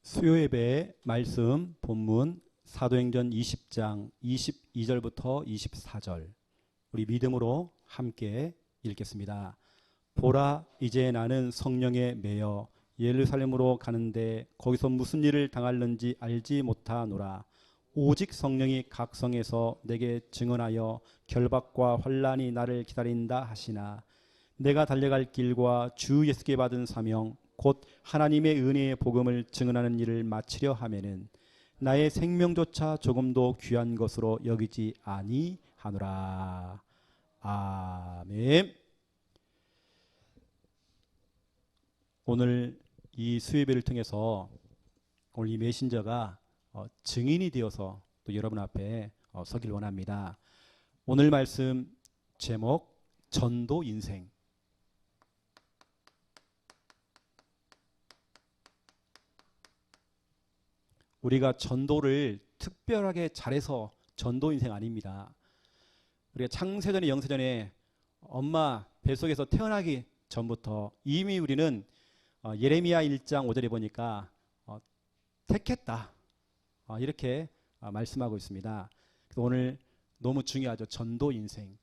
수요예배 말씀 본문 사도행전 20장 22절부터 24절 우리 믿음으로 함께 읽겠습니다. 보라, 이제 나는 성령에 매여 예루살렘으로 가는데 거기서 무슨 일을 당할는지 알지 못하노라. 오직 성령이 각 성에서 내게 증언하여 결박과 환난이 나를 기다린다 하시나 내가 달려갈 길과 주 예수께 받은 사명 곧 하나님의 은혜의 복음을 증언하는 일을 마치려 하면은 나의 생명조차 조금도 귀한 것으로 여기지 아니하노라. 아멘. 오늘 이 수요예배를 통해서 오늘 이 메신저가 증인이 되어서 또 여러분 앞에 서길 원합니다. 오늘 말씀 제목 전도 인생. 우리가 전도를 특별하게 잘해서 전도 인생 아닙니다. 우리가 창세전에 영세전에 엄마 뱃속에서 태어나기 전부터 이미 우리는 예레미야 1장 5절에 보니까 택했다 이렇게 말씀하고 있습니다. 그래서 오늘 너무 중요하죠. 전도 인생.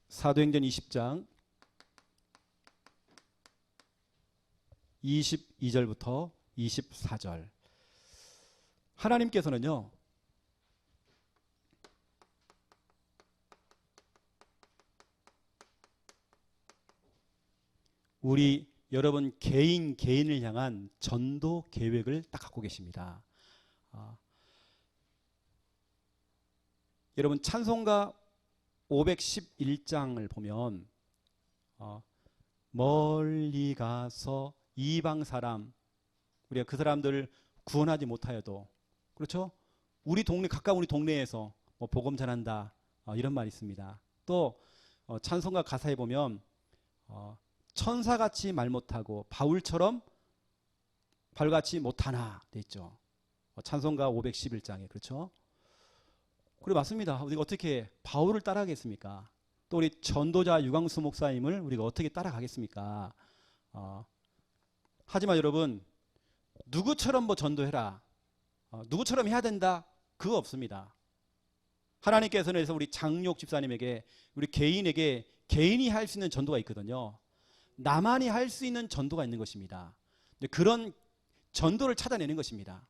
사도행전 20장 22절부터 24절. 하나님께서는요, 우리 여러분 개인을 향한 전도 계획을 딱 갖고 계십니다. 여러분 찬송가 511장을 보면 멀리 가서 이방 사람, 우리가 그 사람들을 구원하지 못하여도, 그렇죠? 우리 동네, 가까운 우리 동네에서 복음 전한다 이런 말이 있습니다. 또 찬송가 가사에 보면 천사같이 말 못하고 바울처럼 발같이 못하나 돼 있죠. 찬송가 511장에. 그렇죠? 그래 맞습니다. 우리가 어떻게 바울을 따라가겠습니까? 또 우리 전도자 유광수 목사님을 우리가 어떻게 따라가겠습니까? 하지만 여러분, 누구처럼 전도해라, 누구처럼 해야 된다, 그거 없습니다. 하나님께서는 그래서 우리 장욕 집사님에게, 우리 개인에게 개인이 할 수 있는 전도가 있거든요. 나만이 할 수 있는 전도가 있는 것입니다. 그런 전도를 찾아내는 것입니다.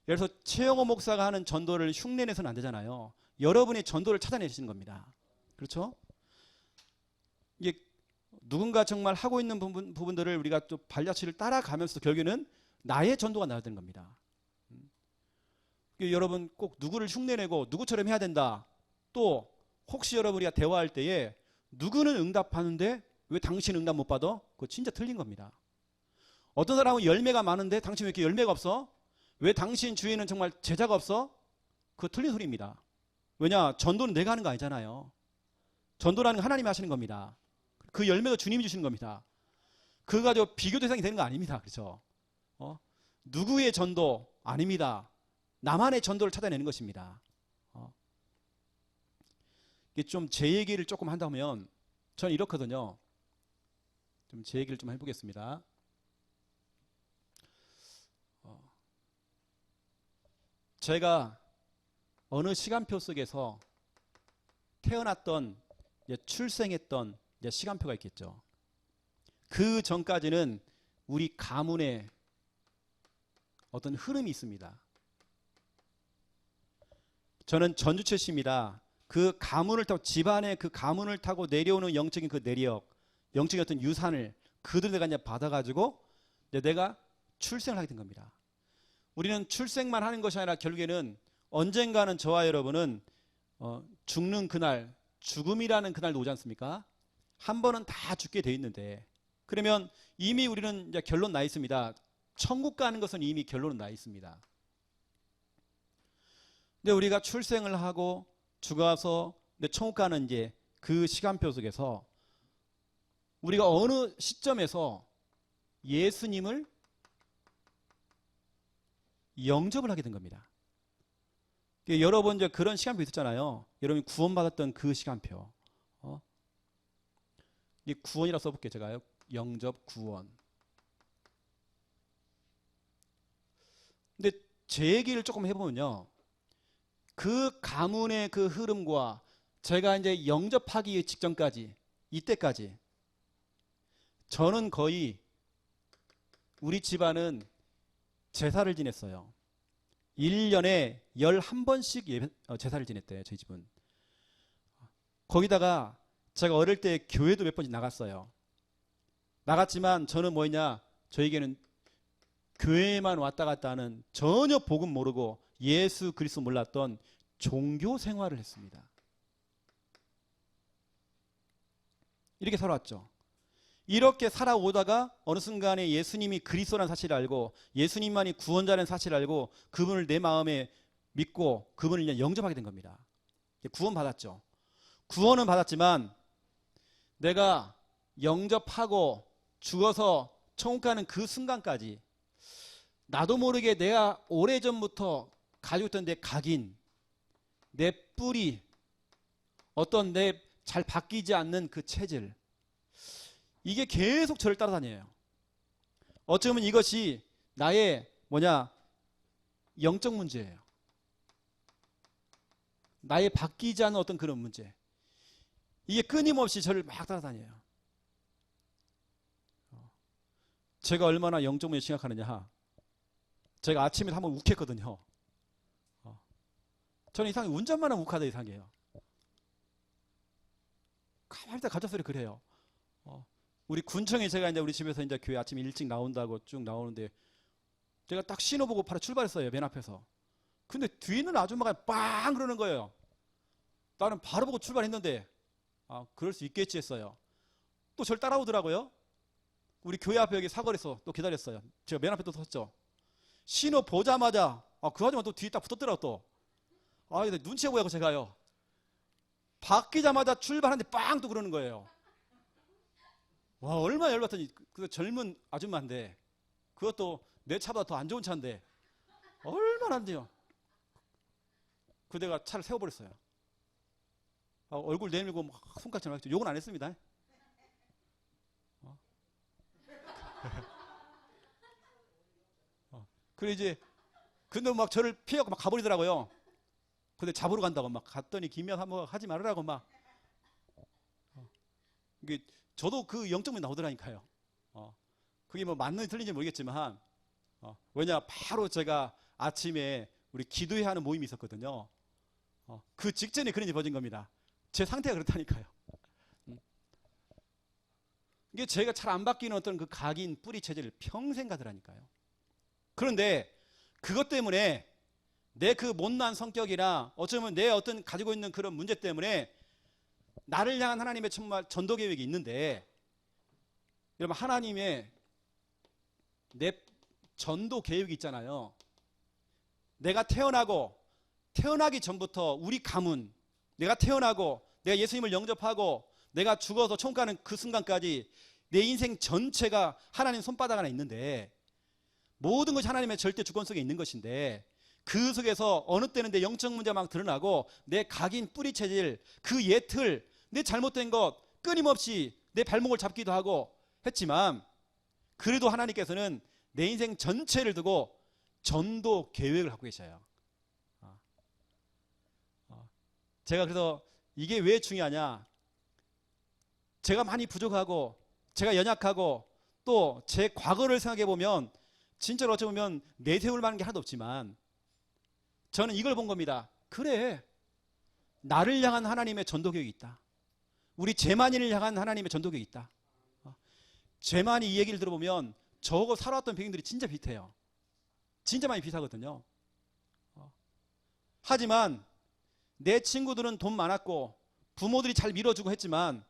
그래서 최영호 목사가 하는 전도를 흉내내서는 안 되잖아요. 여러분이 전도를 찾아내시는 겁니다. 그렇죠? 이게 누군가 정말 하고 있는 부분들을 우리가 또 발자취를 따라가면서 결국에는 나의 전도가 나야 되는 겁니다. 여러분 꼭 누구를 흉내내고 누구처럼 해야 된다. 또 혹시 여러분 우리가 대화할 때에 누구는 응답하는데 왜 당신 응답 못 받아? 그거 진짜 틀린 겁니다. 어떤 사람은 열매가 많은데 당신 왜 이렇게 열매가 없어? 왜 당신 주위에는 정말 제자가 없어? 그거 틀린 소리입니다. 왜냐? 전도는 내가 하는 거 아니잖아요. 전도라는 건 하나님이 하시는 겁니다. 그 열매도 주님이 주시는 겁니다. 그거 가지고 비교 대상이 되는 거 아닙니다. 그렇죠? 누구의 전도 아닙니다. 나만의 전도를 찾아내는 것입니다. 좀 제 얘기를 조금 한다면 저는 이렇거든요. 좀 제 얘기를 좀 해보겠습니다. 제가 어느 시간표 속에서 태어났던, 출생했던 시간표가 있겠죠. 그 전까지는 우리 가문에 어떤 흐름이 있습니다. 저는 전주 출신입니다. 그 가문을 타고, 집안의 그 가문을 타고 내려오는 영적인 그 내력, 영적인 어떤 유산을 그들 내가 받아가지고 내가 출생을 하게 된 겁니다. 우리는 출생만 하는 것이 아니라 결국에는 언젠가는 저와 여러분은 죽는 그날, 죽음이라는 그날도 오지 않습니까? 한 번은 다 죽게 돼 있는데, 그러면 이미 우리는 이제 결론 나 있습니다. 천국 가는 것은 이미 결론은 나 있습니다. 근데 우리가 출생을 하고 죽어서 천국 가는 이제 그 시간표 속에서 우리가 어느 시점에서 예수님을 영접을 하게 된 겁니다. 여러분 이제 그런 시간표 있었잖아요. 여러분이 구원받았던 그 시간표. 이 구원이라고 써볼게요. 제가요. 영접 구원. 근데 제 얘기를 조금 해보면요, 그 가문의 그 흐름과 제가 이제 영접하기 직전까지, 이때까지 저는 거의 우리 집안은 제사를 지냈어요. 1년에 11번씩 제사를 지냈대요, 저희 집은. 거기다가 제가 어릴 때 교회도 몇 번씩 나갔어요. 나갔지만 저는 뭐냐, 저에게는 교회만 왔다 갔다 하는, 전혀 복음 모르고 예수 그리스도 몰랐던 종교 생활을 했습니다. 이렇게 살아왔죠. 이렇게 살아오다가 어느 순간에 예수님이 그리스도라는 사실을 알고, 예수님만이 구원자라는 사실을 알고, 그분을 내 마음에 믿고 그분을 그냥 영접하게 된 겁니다. 구원 받았죠. 구원은 받았지만 내가 영접하고 죽어서 천국 가는 그 순간까지 나도 모르게 내가 오래전부터 가지고 있던 내 각인, 내 뿌리, 어떤 내 잘 바뀌지 않는 그 체질, 이게 계속 저를 따라다녀요. 어쩌면 이것이 나의 영적 문제예요. 나의 바뀌지 않는 어떤 그런 문제. 이게 끊임없이 저를 막 따라다녀요. 제가 얼마나 영적 문제 심각하느냐. 제가 아침에 한번 욱했거든요. 저는 이상하게 운전만 하면 욱하다 이상해요. 가만히 있다 가족소리 그래요. 우리 군청에 제가 이제 우리 집에서 이제 교회 아침 일찍 나온다고 쭉 나오는데 제가 딱 신호 보고 바로 출발했어요. 맨 앞에서. 근데 뒤에 있는 아줌마가 빵 그러는 거예요. 나는 바로 보고 출발했는데 그럴 수 있겠지 했어요. 또 저를 따라오더라고요. 우리 교회 앞에 여기 사거리에서 또 기다렸어요. 제가 맨 앞에 또 섰죠. 신호 보자마자 그 아줌마 또 뒤에 딱 붙었더라고 또. 눈치가 보여고 제가요. 바뀌자마자 출발하는데 빵 또 그러는 거예요. 와, 얼마나 열받더니 그 젊은 아줌마인데 그것도 내 차보다 더 안 좋은 차인데 얼마나 안 돼요. 그 내가 차를 세워버렸어요. 얼굴 내밀고 막 손가락질 막 욕은 안 했습니다. 그래 이제 근데 막 저를 피하고 막 가버리더라고요. 근데 잡으러 간다고 막 갔더니 김연 한번 하지 말으라고 막. 이게 저도 그 영점이 나오더라니까요. 그게 뭐 맞는지 틀린지 모르겠지만 왜냐 바로 제가 아침에 우리 기도회 하는 모임이 있었거든요. 그 직전에 그런 일이 벌어진 겁니다. 제 상태가 그렇다니까요. 이게 제가 잘 안 바뀌는 어떤 그 각인 뿌리 체질을 평생 가더라니까요. 그런데 그것 때문에 내 그 못난 성격이나 어쩌면 내 어떤 가지고 있는 그런 문제 때문에 나를 향한 하나님의 정말 전도 계획이 있는데, 여러분 하나님의 내 전도 계획이 있잖아요. 내가 태어나기 전부터 우리 가문, 내가 태어나고 내가 예수님을 영접하고 내가 죽어서 천국 가는 그 순간까지 내 인생 전체가 하나님 손바닥 안에 있는데, 모든 것이 하나님의 절대 주권 속에 있는 것인데, 그 속에서 어느 때는 내 영적 문제가 막 드러나고 내 각인 뿌리 체질, 그 예틀, 내 잘못된 것 끊임없이 내 발목을 잡기도 하고 했지만, 그래도 하나님께서는 내 인생 전체를 두고 전도 계획을 갖고 계셔요. 제가 그래서 이게 왜 중요하냐, 제가 많이 부족하고 제가 연약하고 또 제 과거를 생각해 보면 진짜로 어쩌면 내세울 만한 게 하나도 없지만, 저는 이걸 본 겁니다. 그래, 나를 향한 하나님의 전도 계획이 있다. 우리 재만이를 향한 하나님의 전도 계획이 있다. 재만이 이 얘기를 들어보면 저거 살아왔던 배경들이 진짜 비슷해요. 진짜 많이 비슷하거든요. 하지만 내 친구들은 돈 많았고 부모들이 잘 밀어주고 했지만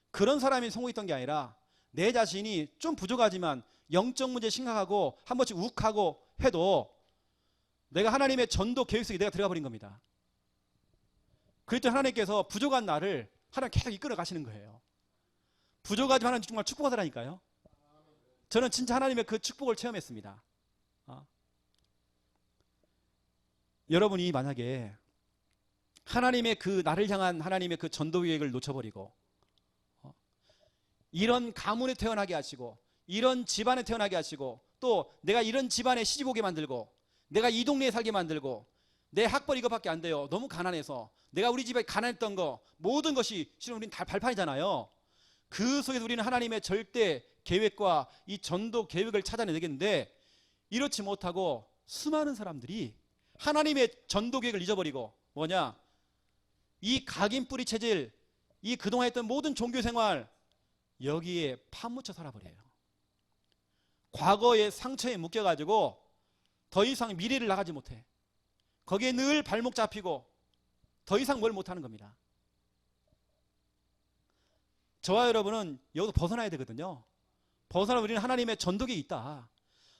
그런 사람이 성공했던 게 아니라, 내 자신이 좀 부족하지만 영적 문제 심각하고 한 번씩 욱하고 해도 내가 하나님의 전도 계획 속에 내가 들어가 버린 겁니다. 그랬더니 하나님께서 부족한 나를 하나님 계속 이끌어 가시는 거예요. 부족하지만 하나님 정말 축복하더라니까요. 저는 진짜 하나님의 그 축복을 체험했습니다. 여러분이 만약에 하나님의 그 나를 향한 하나님의 그 전도 계획을 놓쳐버리고 이런 가문에 태어나게 하시고 이런 집안에 태어나게 하시고 또 내가 이런 집안에 시집 오게 만들고 내가 이 동네에 살게 만들고 내 학벌 이거밖에 안 돼요. 너무 가난해서 내가 우리 집에 가난했던 거 모든 것이 실은 우리는 다 발판이잖아요. 그 속에서 우리는 하나님의 절대 계획과 이 전도 계획을 찾아내야 되겠는데 이렇지 못하고 수많은 사람들이 하나님의 전도 계획을 잊어버리고 뭐냐? 이 각인 뿌리 체질, 이 그동안 했던 모든 종교 생활 여기에 파묻혀 살아버려요. 과거의 상처에 묶여가지고 더 이상 미래를 나가지 못해. 거기에 늘 발목 잡히고 더 이상 뭘 못하는 겁니다. 저와 여러분은 여기서 벗어나야 되거든요. 벗어나 우리는 하나님의 전도계에 있다.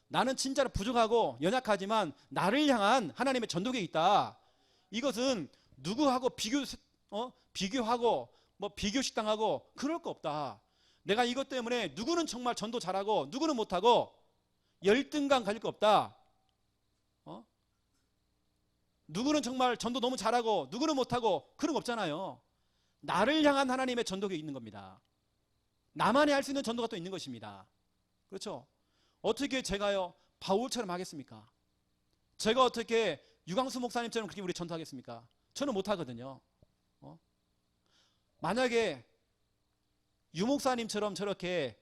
나는 진짜로 부족하고 연약하지만 나를 향한 하나님의 전도계에 있다. 이것은 누구하고 비교하고 뭐 비교식당하고 그럴 거 없다. 내가 이것 때문에 누구는 정말 전도 잘하고 누구는 못하고 열등감 가질 거 없다. 누구는 정말 전도 너무 잘하고 누구는 못하고 그런 거 없잖아요. 나를 향한 하나님의 전도계에 있는 겁니다. 나만이 할 수 있는 전도가 또 있는 것입니다. 그렇죠? 어떻게 제가요 바울처럼 하겠습니까? 제가 어떻게 유광수 목사님처럼 그렇게 우리 전도하겠습니까? 저는 못하거든요. 만약에 유 목사님처럼 저렇게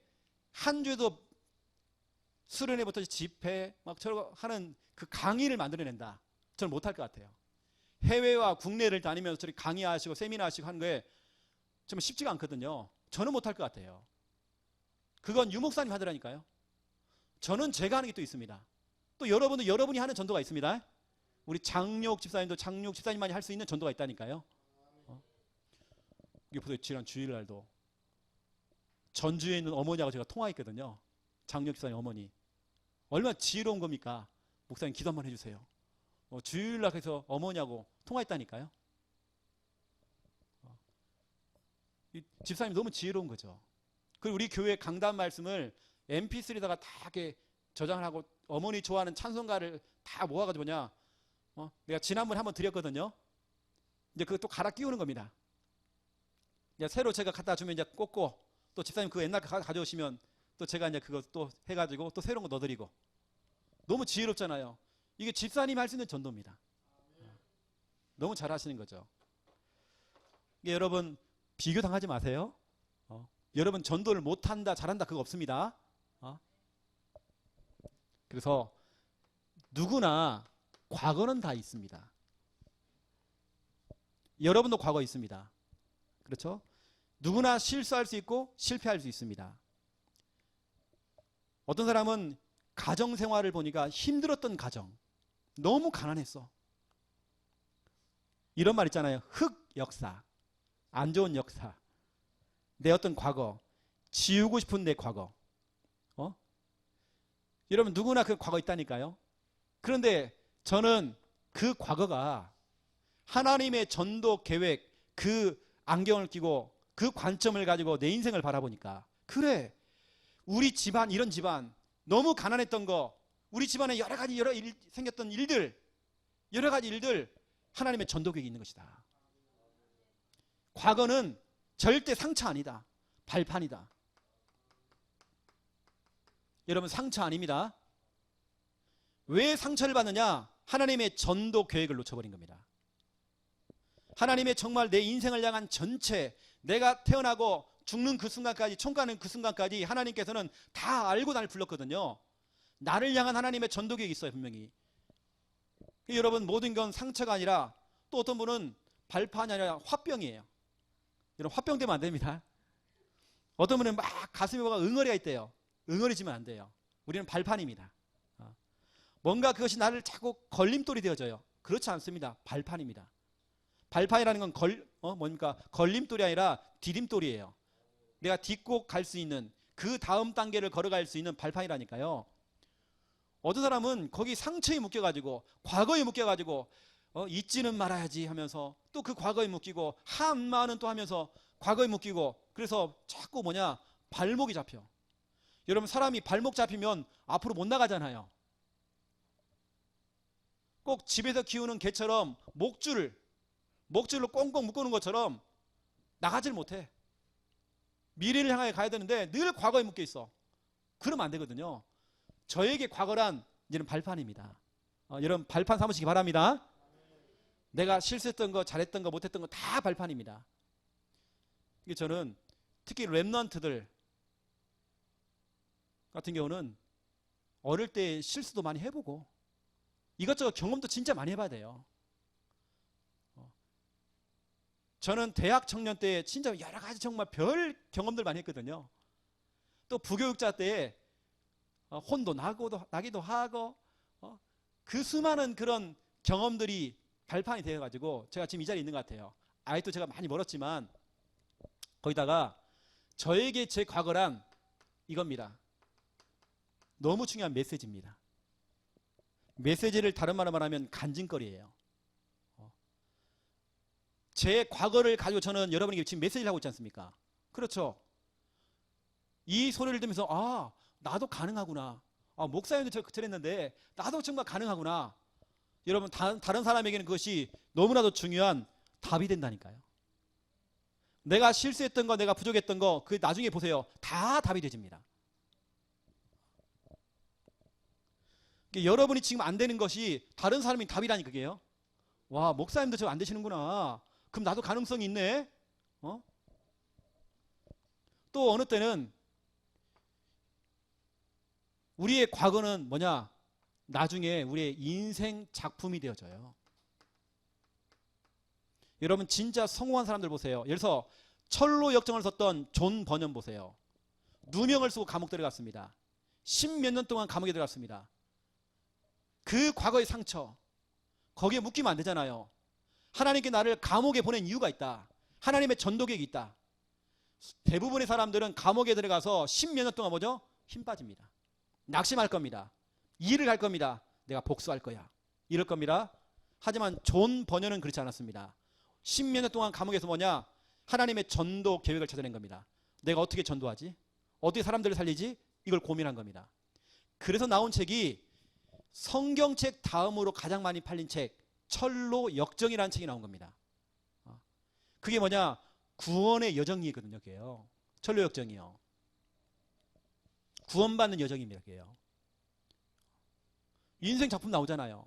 한 주에도 수련회부터 집회 막 저렇게 하는 그 강의를 만들어낸다. 저는 못할 것 같아요. 해외와 국내를 다니면서 저렇게 강의하시고 세미나하시고 하는 거에 정말 쉽지가 않거든요. 저는 못할 것 같아요. 그건 유 목사님 하더라니까요. 저는 제가 하는 게 또 있습니다. 또 여러분도 여러분이 하는 전도가 있습니다. 우리 장록 집사님도 장록 집사님만이 할 수 있는 전도가 있다니까요. 이게 보세요. 지난 주일날도 전주에 있는 어머니하고 제가 통화했거든요. 장록 집사님 어머니. 얼마나 지혜로운 겁니까? 목사님 기도 한번 해주세요. 주일날 해서 어머니하고 통화했다니까요. 이 집사님 너무 지혜로운 거죠. 그리고 우리 교회 강단 말씀을 MP3에다가 다 이렇게 저장을 하고 어머니 좋아하는 찬송가를 다 모아가지고 뭐냐, 내가 지난번에 한번 드렸거든요. 이제 그거 또 갈아 끼우는 겁니다. 이제 새로 제가 갖다 주면 이제 꽂고 또 집사님 그 옛날 거 가져오시면 또 제가 이제 그거 또 해가지고 또 새로운 거 넣어드리고. 너무 지혜롭잖아요. 이게 집사님 할 수 있는 전도입니다. 너무 잘하시는 거죠. 여러분 비교당하지 마세요. 여러분 전도를 못한다 잘한다 그거 없습니다. 그래서 누구나 과거는 다 있습니다. 여러분도 과거 있습니다. 그렇죠? 누구나 실수할 수 있고 실패할 수 있습니다. 어떤 사람은 가정생활을 보니까 힘들었던 가정, 너무 가난했어. 이런 말 있잖아요. 흑 역사, 안 좋은 역사, 내 어떤 과거, 지우고 싶은 내 과거. 여러분 누구나 그 과거 있다니까요. 그런데 저는 그 과거가 하나님의 전도 계획, 그 안경을 끼고 그 관점을 가지고 내 인생을 바라보니까 그래, 우리 집안 이런 집안 너무 가난했던 거, 우리 집안에 여러 가지 생겼던 일들, 여러 가지 일들 하나님의 전도 계획이 있는 것이다. 과거는 절대 상처 아니다. 발판이다. 여러분 상처 아닙니다. 왜 상처를 받느냐? 하나님의 전도 계획을 놓쳐버린 겁니다. 하나님의 정말 내 인생을 향한 전체, 내가 태어나고 죽는 그 순간까지, 총 가는 그 순간까지 하나님께서는 다 알고 날 불렀거든요. 나를 향한 하나님의 전도 계획이 있어요, 분명히. 여러분 모든 건 상처가 아니라, 또 어떤 분은 발판이 아니라 화병이에요. 여러분 화병되면 안 됩니다. 어떤 분은 막 가슴에 뭐가 응어리가 있대요. 응어리지면 안 돼요. 우리는 발판입니다. 뭔가 그것이 나를 자꾸 걸림돌이 되어져요. 그렇지 않습니다. 발판입니다. 발판이라는 건 뭡니까? 걸림돌이 아니라 디딤돌이에요. 내가 딛고 갈 수 있는, 그 다음 단계를 걸어갈 수 있는 발판이라니까요. 어떤 사람은 거기 상처에 묶여가지고, 과거에 묶여가지고 잊지는 말아야지 하면서 또 그 과거에 묶이고, 한마는 또 하면서 과거에 묶이고, 그래서 자꾸 발목이 잡혀. 여러분 사람이 발목 잡히면 앞으로 못 나가잖아요. 꼭 집에서 키우는 개처럼 목줄로 꽁꽁 묶어놓은 것처럼 나가질 못해. 미래를 향해 가야 되는데 늘 과거에 묶여 있어. 그러면 안 되거든요. 저에게 과거란 이제는 발판입니다. 여러분 발판 삼으시기 바랍니다. 내가 실수했던 거, 잘했던 거, 못했던 거 다 발판입니다. 이게 저는 특히 렘넌트들 같은 경우는 어릴 때 실수도 많이 해보고 이것저것 경험도 진짜 많이 해봐야 돼요. 저는 대학 청년 때 진짜 여러 가지 정말 별 경험들 많이 했거든요. 또 부교육자 때 혼도 나기도 하고 그 수많은 그런 경험들이 발판이 되어가지고 제가 지금 이 자리에 있는 것 같아요. 아직도 제가 많이 멀었지만 거기다가 저에게 제 과거란 이겁니다. 너무 중요한 메시지입니다. 메시지를 다른 말로 말하면 간증거리예요. 제 과거를 가지고 저는 여러분에게 지금 메시지를 하고 있지 않습니까? 그렇죠. 이 소리를 들으면서 나도 가능하구나. 목사님도 저랬는데 나도 정말 가능하구나. 여러분 다른 사람에게는 그것이 너무나도 중요한 답이 된다니까요. 내가 실수했던 거, 내가 부족했던 거, 그 나중에 보세요. 다 답이 되집니다. 여러분이 지금 안 되는 것이 다른 사람이 답이라니 그게요. 와, 목사님도 저 안 되시는구나. 그럼 나도 가능성이 있네. 또 어느 때는 우리의 과거는 뭐냐? 나중에 우리의 인생 작품이 되어져요. 여러분 진짜 성공한 사람들 보세요. 예를 들어서 철로 역정을 썼던 존 버년 보세요. 누명을 쓰고 감옥 들어갔습니다. 10몇 년 동안 감옥에 들어갔습니다. 그 과거의 상처, 거기에 묶이면 안 되잖아요. 하나님께 나를 감옥에 보낸 이유가 있다. 하나님의 전도 계획이 있다. 대부분의 사람들은 감옥에 들어가서 10몇 년 동안 뭐죠? 힘 빠집니다. 낙심할 겁니다. 일을 할 겁니다. 내가 복수할 거야. 이럴 겁니다. 하지만 존 버년은 그렇지 않았습니다. 10몇 년 동안 감옥에서 뭐냐? 하나님의 전도 계획을 찾아낸 겁니다. 내가 어떻게 전도하지? 어떻게 사람들을 살리지? 이걸 고민한 겁니다. 그래서 나온 책이 성경책 다음으로 가장 많이 팔린 책, 철로 역정이라는 책이 나온 겁니다. 그게 뭐냐? 구원의 여정이거든요. 그게요. 철로 역정이요. 구원받는 여정입니다. 그게요. 인생 작품 나오잖아요.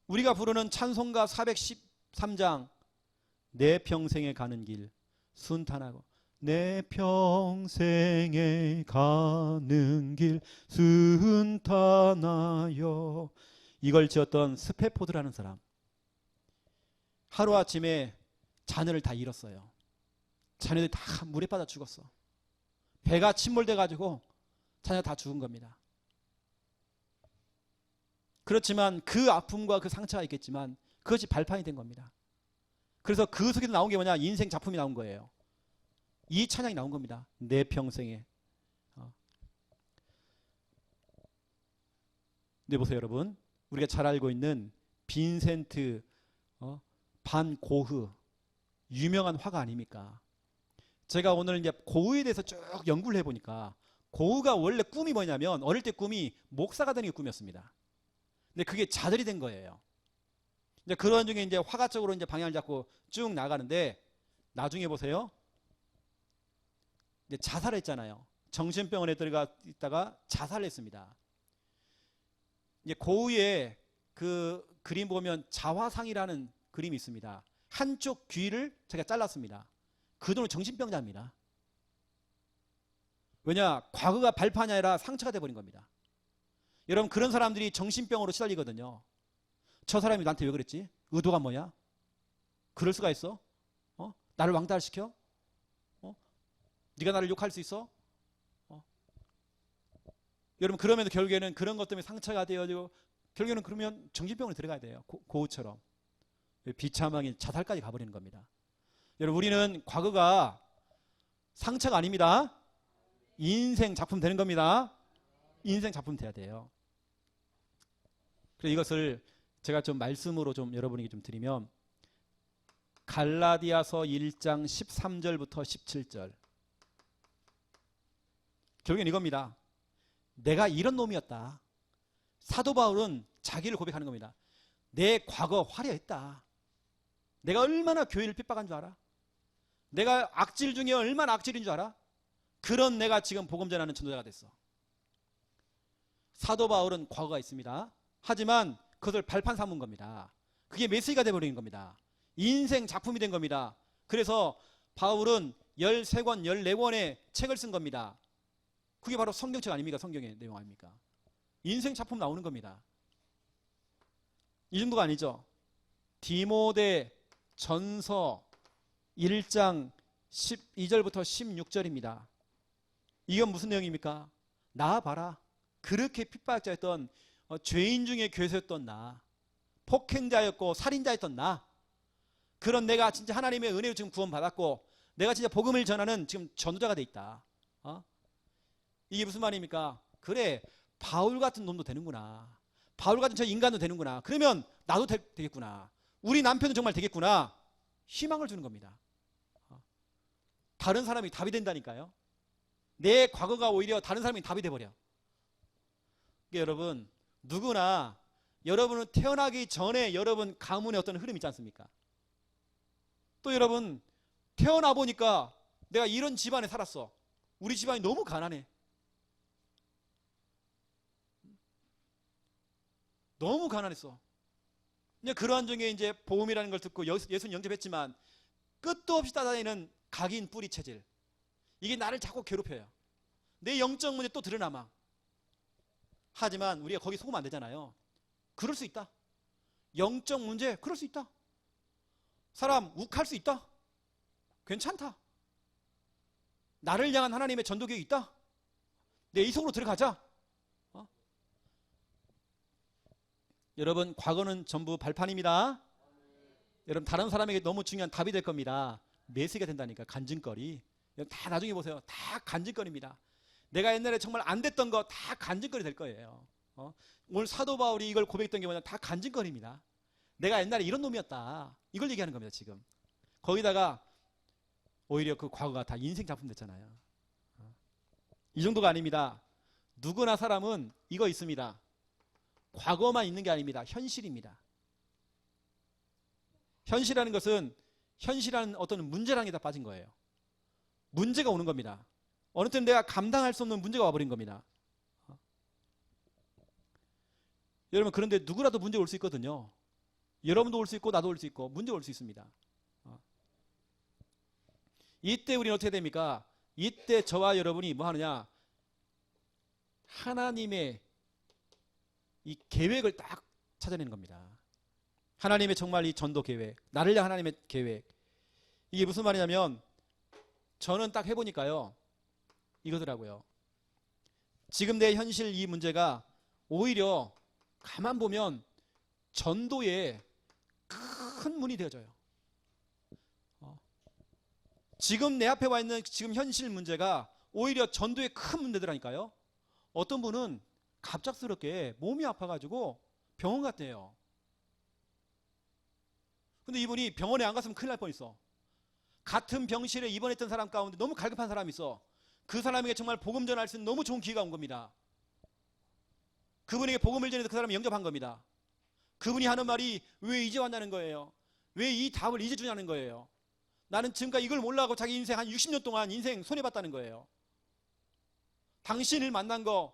우리가 부르는 찬송가 413장 내 평생에 가는 길 순탄하고 내 평생에 가는 길 순탄하여 이걸 지었던 스패포드라는 사람 하루아침에 자녀를 다 잃었어요. 자녀들이 다 물에 빠져 죽었어. 배가 침몰돼 가지고 자녀 다 죽은 겁니다. 그렇지만 그 아픔과 그 상처가 있겠지만 그것이 발판이 된 겁니다. 그래서 그 속에서 나온 게 뭐냐? 인생 작품이 나온 거예요. 이 찬양이 나온 겁니다. 내 평생에. 네, 보세요 여러분. 우리가 잘 알고 있는 빈센트 반 고흐 유명한 화가 아닙니까? 제가 오늘 이제 고흐에 대해서 쭉 연구를 해보니까 고흐가 원래 꿈이 뭐냐면 어릴 때 꿈이 목사가 되는 게 꿈이었습니다. 근데 그게 좌절이 된 거예요. 이제 그런 중에 이제 화가 쪽으로 이제 방향을 잡고 쭉 나가는데 나중에 보세요. 이제 자살했잖아요. 정신병원에 들어가 있다가 자살했습니다. 이제 고흐의 그 그림 보면 자화상이라는 그림이 있습니다. 한쪽 귀를 제가 잘랐습니다. 그 돈은 정신병자입니다. 왜냐? 과거가 발판이 아니라 상처가 돼버린 겁니다. 여러분 그런 사람들이 정신병으로 시달리거든요. 저 사람이 나한테 왜 그랬지? 의도가 뭐냐? 그럴 수가 있어? 나를 왕따시켜? 네가 나를 욕할 수 있어? 여러분 그러면 결국에는 그런 것 때문에 상처가 되어지고 결국에는 그러면 정신병원에 들어가야 돼요. 고흐처럼. 비참하게 자살까지 가버리는 겁니다. 여러분 우리는 과거가 상처가 아닙니다. 인생 작품 되는 겁니다. 인생 작품 돼야 돼요. 그래서 이것을 제가 좀 말씀으로 좀 여러분에게 좀 드리면 갈라디아서 1장 13절부터 17절 결국엔 이겁니다. 내가 이런 놈이었다. 사도 바울은 자기를 고백하는 겁니다. 내 과거 화려했다. 내가 얼마나 교회를 핍박한 줄 알아? 내가 악질 중에 얼마나 악질인 줄 알아? 그런 내가 지금 복음 전하는 전도자가 됐어. 사도 바울은 과거가 있습니다. 하지만 그것을 발판 삼은 겁니다. 그게 메시지가 되어버린 겁니다. 인생 작품이 된 겁니다. 그래서 바울은 13권, 14권의 책을 쓴 겁니다. 그게 바로 성경책 아닙니까? 성경의 내용 아닙니까? 인생 작품 나오는 겁니다. 이 정도가 아니죠. 디모데 전서 1장 12절부터 16절입니다. 이건 무슨 내용입니까? 나 봐라. 그렇게 핍박자였던 죄인 중에 괴수였던 나, 폭행자였고 살인자였던 나, 그런 내가 진짜 하나님의 은혜로 지금 구원받았고 내가 진짜 복음을 전하는 지금 전도자가 돼 있다. 이게 무슨 말입니까? 그래, 바울 같은 놈도 되는구나. 바울 같은 저 인간도 되는구나. 그러면 나도 되겠구나. 우리 남편은 정말 되겠구나. 희망을 주는 겁니다. 다른 사람이 답이 된다니까요. 내 과거가 오히려 다른 사람이 답이 돼버려. 그러니까 여러분, 누구나 여러분은 태어나기 전에 여러분 가문의 어떤 흐름이 있지 않습니까? 또 여러분, 태어나 보니까 내가 이런 집안에 살았어. 우리 집안이 너무 가난해. 너무 가난했어. 그냥 그러한 중에 이제 복음이라는 걸 듣고 예수는 영접했지만 끝도 없이 따다니는 각인 뿌리 체질. 이게 나를 자꾸 괴롭혀요. 내 영적 문제 또 드러나마. 하지만 우리가 거기 속으면 안 되잖아요. 그럴 수 있다. 영적 문제, 그럴 수 있다. 사람 욱할 수 있다. 괜찮다. 나를 향한 하나님의 전도계획이 있다. 내 이 속으로 들어가자. 여러분, 과거는 전부 발판입니다. 여러분, 다른 사람에게 너무 중요한 답이 될 겁니다. 메시지가 된다니까. 간증거리. 다 나중에 보세요. 다 간증거리입니다. 내가 옛날에 정말 안 됐던 거 다 간증거리 될 거예요. 오늘 사도 바울이 이걸 고백했던 게 뭐냐, 다 간증거리입니다. 내가 옛날에 이런 놈이었다. 이걸 얘기하는 겁니다. 지금 거기다가 오히려 그 과거가 다 인생 작품 됐잖아요. 이 정도가 아닙니다. 누구나 사람은 이거 있습니다. 과거만 있는 게 아닙니다. 현실입니다. 현실이라는 것은 현실이라는 어떤 문제라는 게 다 빠진 거예요. 문제가 오는 겁니다. 어느 때는 내가 감당할 수 없는 문제가 와버린 겁니다. 여러분, 그런데 누구라도 문제 올 수 있거든요. 여러분도 올 수 있고 나도 올 수 있고 문제 올 수 있습니다. 이때 우리는 어떻게 됩니까? 이때 저와 여러분이 뭐 하느냐, 하나님의 이 계획을 딱 찾아내는 겁니다. 하나님의 정말 이 전도 계획, 나를 향한 하나님의 계획. 이게 무슨 말이냐면, 저는 딱 해보니까요, 이거더라고요. 지금 내 현실 이 문제가 오히려 가만 보면 전도에 큰 문이 되어져요. 지금 내 앞에 와 있는 지금 현실 문제가 오히려 전도에 큰 문제더라니까요. 어떤 분은 갑작스럽게 몸이 아파가지고 병원 갔대요. 근데 이분이 병원에 안 갔으면 큰일 날 뻔했어. 같은 병실에 입원했던 사람 가운데 너무 갈급한 사람이 있어. 그 사람에게 정말 복음 전할 수 있는 너무 좋은 기회가 온 겁니다. 그분에게 복음을 전해서 그 사람이 영접한 겁니다. 그분이 하는 말이 왜 이제 왔냐는 거예요. 왜 이 답을 이제 주냐는 거예요. 나는 지금까지 이걸 몰라하고 자기 인생 한 60년 동안 인생 손해봤다는 거예요. 당신을 만난 거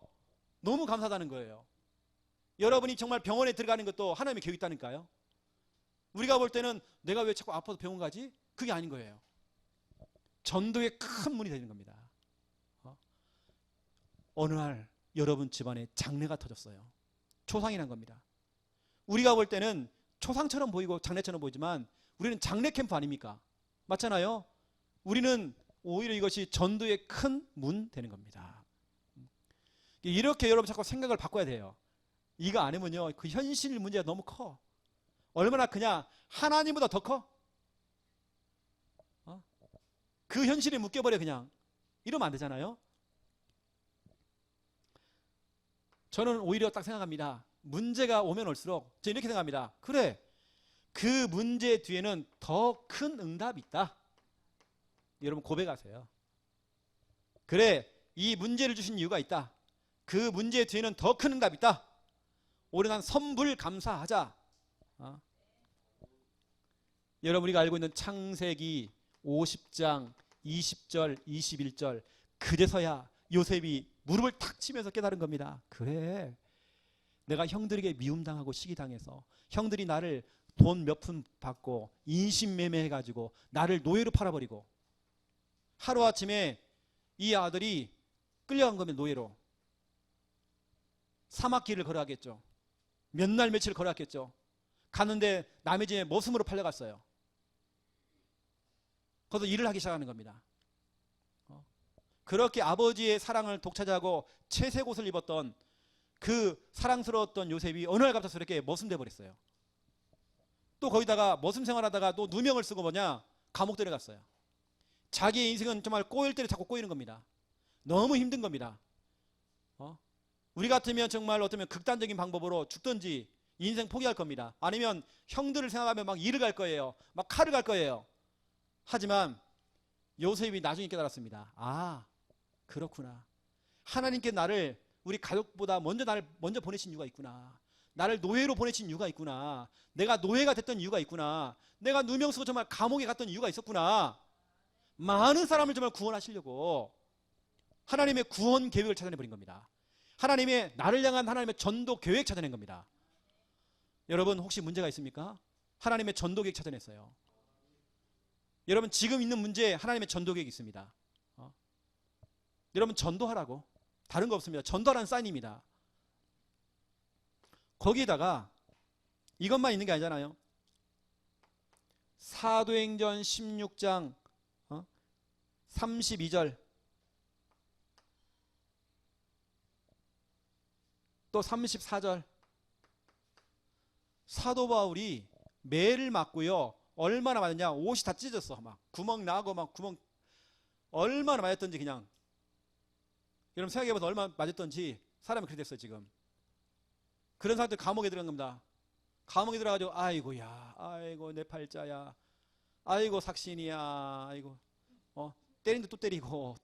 너무 감사하다는 거예요. 여러분이 정말 병원에 들어가는 것도 하나님의 계획이 있다니까요. 우리가 볼 때는 내가 왜 자꾸 아파서 병원 가지? 그게 아닌 거예요. 전도의 큰 문이 되는 겁니다. 어느 날 여러분 집안에 장례가 터졌어요. 초상이 난 겁니다. 우리가 볼 때는 초상처럼 보이고 장례처럼 보이지만 우리는 장례 캠프 아닙니까? 맞잖아요. 우리는 오히려 이것이 전도의 큰 문 되는 겁니다. 이렇게 여러분 자꾸 생각을 바꿔야 돼요. 이거 아니면요, 그 현실 문제가 너무 커. 얼마나 그냥 하나님보다 더 커? 그 현실에 묶여버려. 그냥 이러면 안 되잖아요. 저는 오히려 딱 생각합니다. 문제가 오면 올수록 저는 이렇게 생각합니다. 그래, 그 문제 뒤에는 더 큰 응답이 있다. 여러분 고백하세요. 그래, 이 문제를 주신 이유가 있다. 그 문제 뒤에는 더 큰 응답이 있다. 올해 난 선불 감사하자. 여러분, 우리가 알고 있는 창세기 50장 20절 21절, 그제서야 요셉이 무릎을 탁 치면서 깨달은 겁니다. 그래, 내가 형들에게 미움당하고 시기당해서 형들이 나를 돈 몇 푼 받고 인신매매해가지고 나를 노예로 팔아버리고, 하루아침에 이 아들이 끌려간 겁니다. 노예로. 사막길을 걸어가겠죠. 몇 날 며칠 걸어갔겠죠. 갔는데 남의 집에 머슴으로 팔려갔어요. 거기서 일을 하기 시작하는 겁니다. 그렇게 아버지의 사랑을 독차지하고 채색옷을 입었던 그 사랑스러웠던 요셉이 어느 날 갑작스럽게 머슴돼 버렸어요. 또 거기다가 머슴 생활하다가 또 누명을 쓰고 뭐냐, 감옥 들어갔어요. 자기의 인생은 정말 꼬일 때를 자꾸 꼬이는 겁니다. 너무 힘든 겁니다. 우리 같으면 정말 어쩌면 극단적인 방법으로 죽든지 인생 포기할 겁니다. 아니면 형들을 생각하면 막 일을 갈 거예요. 막 칼을 갈 거예요. 하지만 요셉이 나중에 깨달았습니다. 아, 그렇구나. 하나님께 나를, 우리 가족보다 나를 먼저 보내신 이유가 있구나. 나를 노예로 보내신 이유가 있구나. 내가 노예가 됐던 이유가 있구나. 내가 누명 쓰고 정말 감옥에 갔던 이유가 있었구나. 많은 사람을 정말 구원하시려고 하나님의 구원 계획을 찾아내버린 겁니다. 하나님의, 나를 향한 하나님의 전도 계획 찾아낸 겁니다. 여러분 혹시 문제가 있습니까? 하나님의 전도 계획 찾아냈어요. 여러분 지금 있는 문제에 하나님의 전도 계획이 있습니다. 여러분 전도하라고. 다른 거 없습니다. 전도하라는 사인입니다. 거기에다가 이것만 있는 게 아니잖아요. 사도행전 16장 32절 또 34절, 사도 바울이 매를 맞고요. 얼마나 맞았냐, 옷이 다 찢어졌어. 막 구멍 나고 막 구멍, 얼마나 맞았던지. 그냥 여러분 생각해봐서 얼마나 맞았던지. 사람이 그렇게 됐어요. 지금 그런 사람들 감옥에 들어간 겁니다. 감옥에 들어가지고 아이고야, 아이고 내 팔자야, 아이고 삭신이야, 아이고 때리는데 또 때리고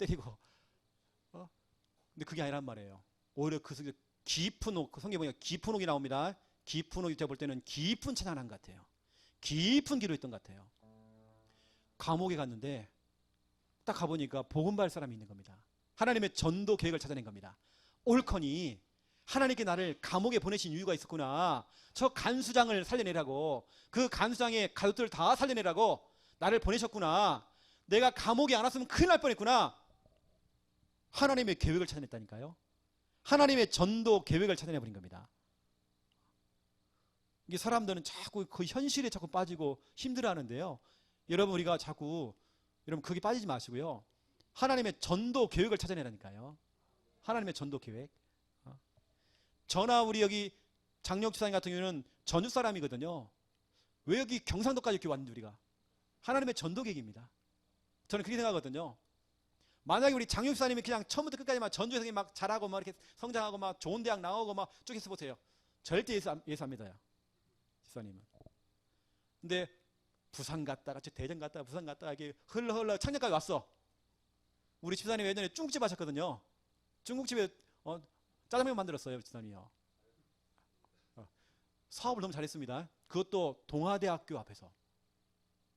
근데 그게 아니란 말이에요. 오히려 그 속에 깊은 옥, 성경에 보니까 깊은 옥이 나옵니다. 깊은 옥이 제가 볼 때는 깊은 찬양한 것 같아요. 깊은 기도했던 것 같아요. 감옥에 갔는데 딱 가보니까 복음 받을 사람이 있는 겁니다. 하나님의 전도 계획을 찾아낸 겁니다. 옳거니 하나님께 나를 감옥에 보내신 이유가 있었구나. 저 간수장을 살려내라고, 그 간수장의 가족들을 다 살려내라고 나를 보내셨구나. 내가 감옥에 안 왔으면 큰일 날 뻔했구나. 하나님의 계획을 찾아냈다니까요. 하나님의 전도 계획을 찾아내버린 겁니다. 이게 사람들은 자꾸 그 현실에 자꾸 빠지고 힘들어하는데요. 여러분 우리가 자꾸, 여러분 거기 빠지지 마시고요. 하나님의 전도 계획을 찾아내라니까요. 하나님의 전도 계획. 저나 우리 여기 장력 집사님 같은 경우는 전주 사람이거든요. 왜 여기 경상도까지 이렇게 왔는지, 우리가 하나님의 전도 계획입니다. 저는 그렇게 생각하거든요. 만약에 우리 장육 집사님이 그냥 처음부터 끝까지만 전주에서 막 잘하고 막 이렇게 성장하고 막 좋은 대학 나오고 막 쭉 해서 보세요. 절대 예수 안 믿어요. 집사님은. 근데 부산 갔다가 대전 갔다가 부산 갔다가 이렇게 흘러 창녕까지 왔어. 우리 집사님 예전에 중국집 하셨거든요. 중국집에 짜장면 만들었어요. 집사님이요. 사업을 너무 잘했습니다. 그것도 동아대학교 앞에서.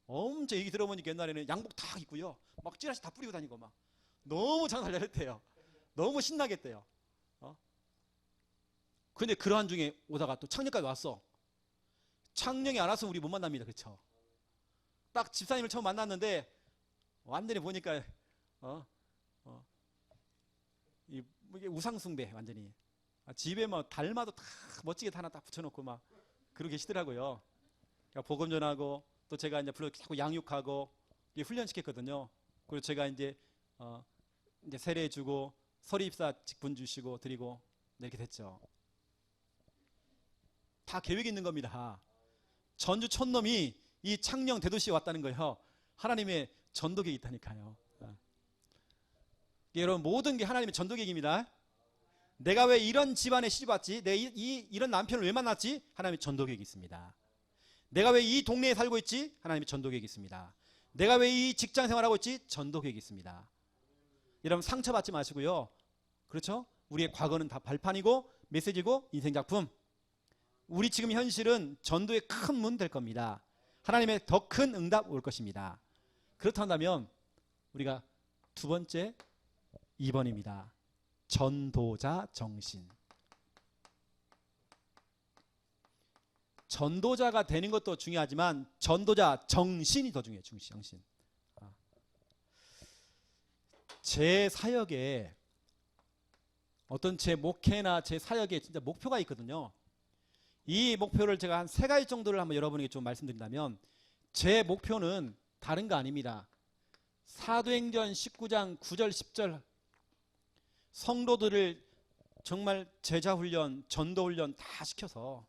엄청 얘기 들어보니까 옛날에는 양복 다 입고요. 막 찌라시 다 뿌리고 다니고 막. 너무 장사 잘 됐대요. 너무 신나겠대요. 근데 그러한 중에 오다가 또 창녕까지 왔어. 창녕에 안 왔으면 우리 못 만납니다. 그렇죠? 딱 집사님을 처음 만났는데 완전히 보니까 이게 우상숭배 완전히. 집에 뭐 달마도 다 멋지게 하나 딱 붙여놓고 막 그러고 계시더라고요. 그러니까 복음 전하고 또 제가 이제 불러 자꾸 양육하고 훈련시켰거든요. 그리고 제가 이제 세례해주고 서리입사 직분 주시고 드리고 이렇게 됐죠. 다 계획이 있는 겁니다. 전주 촌놈이 이 창녕 대도시에 왔다는 거예요. 하나님의 전도계획이 있다니까요. 여러분 모든 게 하나님의 전도계획입니다. 내가 왜 이런 집안에 시집왔지? 내가 이런 남편을 왜 만났지? 하나님의 전도계획이 있습니다. 내가 왜 이 동네에 살고 있지? 하나님의 전도계획이 있습니다. 내가 왜 이 직장 생활하고 있지? 전도계획이 있습니다. 여러분 상처받지 마시고요. 그렇죠? 우리의 과거는 다 발판이고 메시지고 인생작품. 우리 지금 현실은 전도의 큰 문 될 겁니다. 하나님의 더 큰 응답 올 것입니다. 그렇다면 우리가 두 번째 2번입니다. 전도자 정신. 전도자가 되는 것도 중요하지만 전도자 정신이 더 중요해요. 정신. 제 사역에 어떤 제 목회나 제 사역에 진짜 목표가 있거든요. 이 목표를 제가 한 3가지 정도를 한번 여러분에게 좀 말씀드린다면, 제 목표는 다른 거 아닙니다. 사도행전 19장 9절 10절 성도들을 정말 제자훈련, 전도훈련 다 시켜서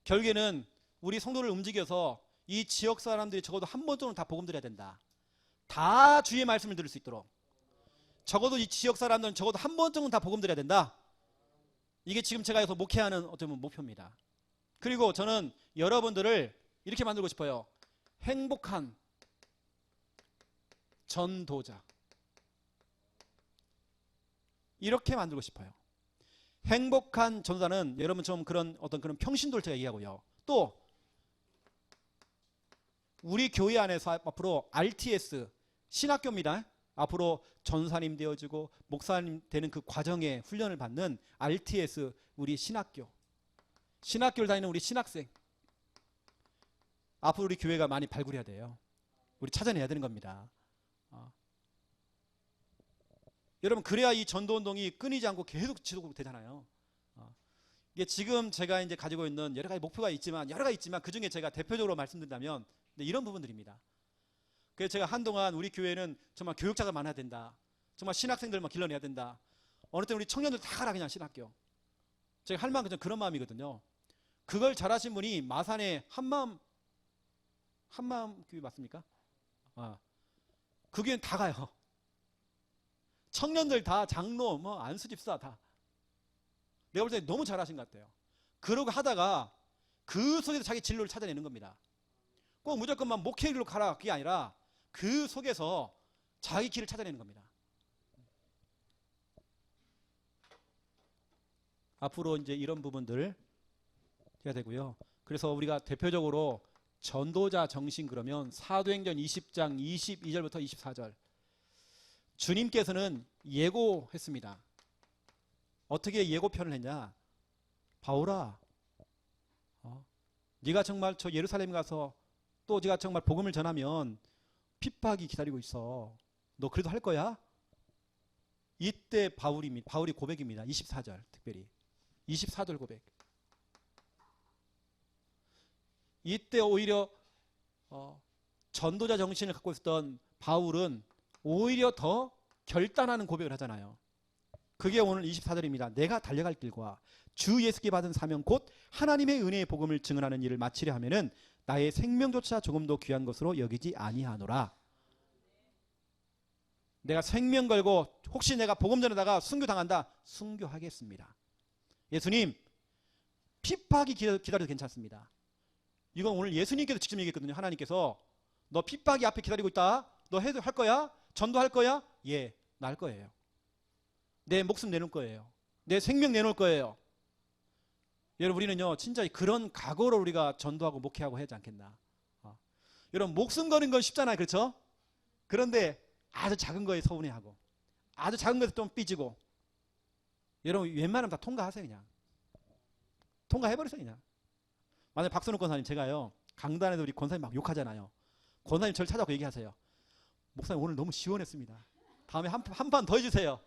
결국에는 우리 성도를 움직여서 이 지역 사람들이 적어도 한 번 정도는 다 복음 드려야 된다. 다 주의 말씀을 들을 수 있도록. 적어도 이 지역 사람들은 적어도 한 번 정도는 다 복음 드려야 된다. 이게 지금 제가 여기서 목회하는 어떤 목표입니다. 그리고 저는 여러분들을 이렇게 만들고 싶어요. 행복한 전도자. 이렇게 만들고 싶어요. 행복한 전도자는 여러분처럼 그런 어떤 그런 평신도를 제가 얘기하고요. 또 우리 교회 안에서 앞으로 RTS 신학교입니다. 앞으로 전사님 되어지고 목사님 되는 그 과정에 훈련을 받는 RTS 우리 신학교를 다니는 우리 신학생, 앞으로 우리 교회가 많이 발굴해야 돼요. 우리 찾아내야 되는 겁니다. 여러분, 그래야 이 전도운동이 끊이지 않고 계속 지속되잖아요. 이게 지금 제가 이제 가지고 있는 여러 가지 목표가 있지만 그 중에 제가 대표적으로 말씀드린다면 이런 부분들입니다. 그래서 제가 한동안 우리 교회는 정말 교육자가 많아야 된다. 정말 신학생들만 길러내야 된다. 어느 때 우리 청년들 다 가라 그냥 신학교. 제가 할 만큼 그런 마음이거든요. 그걸 잘하신 분이 마산의 한마음 교회 맞습니까? 그게 다 가요. 청년들 다 장로, 안수집사 다. 내가 볼 때 너무 잘하신 것 같아요. 그러고 하다가 그 속에서 자기 진로를 찾아내는 겁니다. 꼭 무조건만 목회로 가라 그게 아니라 그 속에서 자기 길을 찾아내는 겁니다. 앞으로 이제 이런 부분들 해야 되고요. 그래서 우리가 대표적으로 전도자 정신 그러면 사도행전 20장 22절부터 24절 주님께서는 예고했습니다. 어떻게 예고편을 했냐? 바울아, 네가 정말 저 예루살렘 가서 또 네가 정말 복음을 전하면 핍박이 기다리고 있어. 너 그래도 할 거야? 이때 바울이 고백입니다. 24절 특별히 24절 고백. 이때 오히려 전도자 정신을 갖고 있었던 바울은 오히려 더 결단하는 고백을 하잖아요. 그게 오늘 24절입니다. 내가 달려갈 길과 주 예수께 받은 사명 곧 하나님의 은혜의 복음을 증언하는 일을 마치려 하면은 나의 생명조차 조금도 귀한 것으로 여기지 아니하노라. 내가 생명 걸고 혹시 내가 복음 전하다가 순교당한다. 순교하겠습니다. 예수님, 핍박이 기다려도 괜찮습니다. 이건 오늘 예수님께서 직접 얘기했거든요. 하나님께서 너 핍박이 앞에 기다리고 있다. 너 할 거야? 전도할 거야? 예, 나 할 거예요. 내 목숨 내놓을 거예요. 내 생명 내놓을 거예요. 여러분, 우리는요 진짜 그런 각오로 우리가 전도하고 목회하고 해야 하지 않겠나. 여러분, 목숨 거는 건 쉽잖아요. 그렇죠? 그런데 아주 작은 거에 서운해하고 아주 작은 거에서 좀 삐지고, 여러분 웬만하면 다 통과하세요. 그냥 통과해버리세요. 그냥. 만약에 박선욱 권사님, 제가요 강단에서 우리 권사님 막 욕하잖아요. 권사님 저를 찾아오고 얘기하세요. 목사님 오늘 너무 시원했습니다. 다음에 한 판 더 해주세요.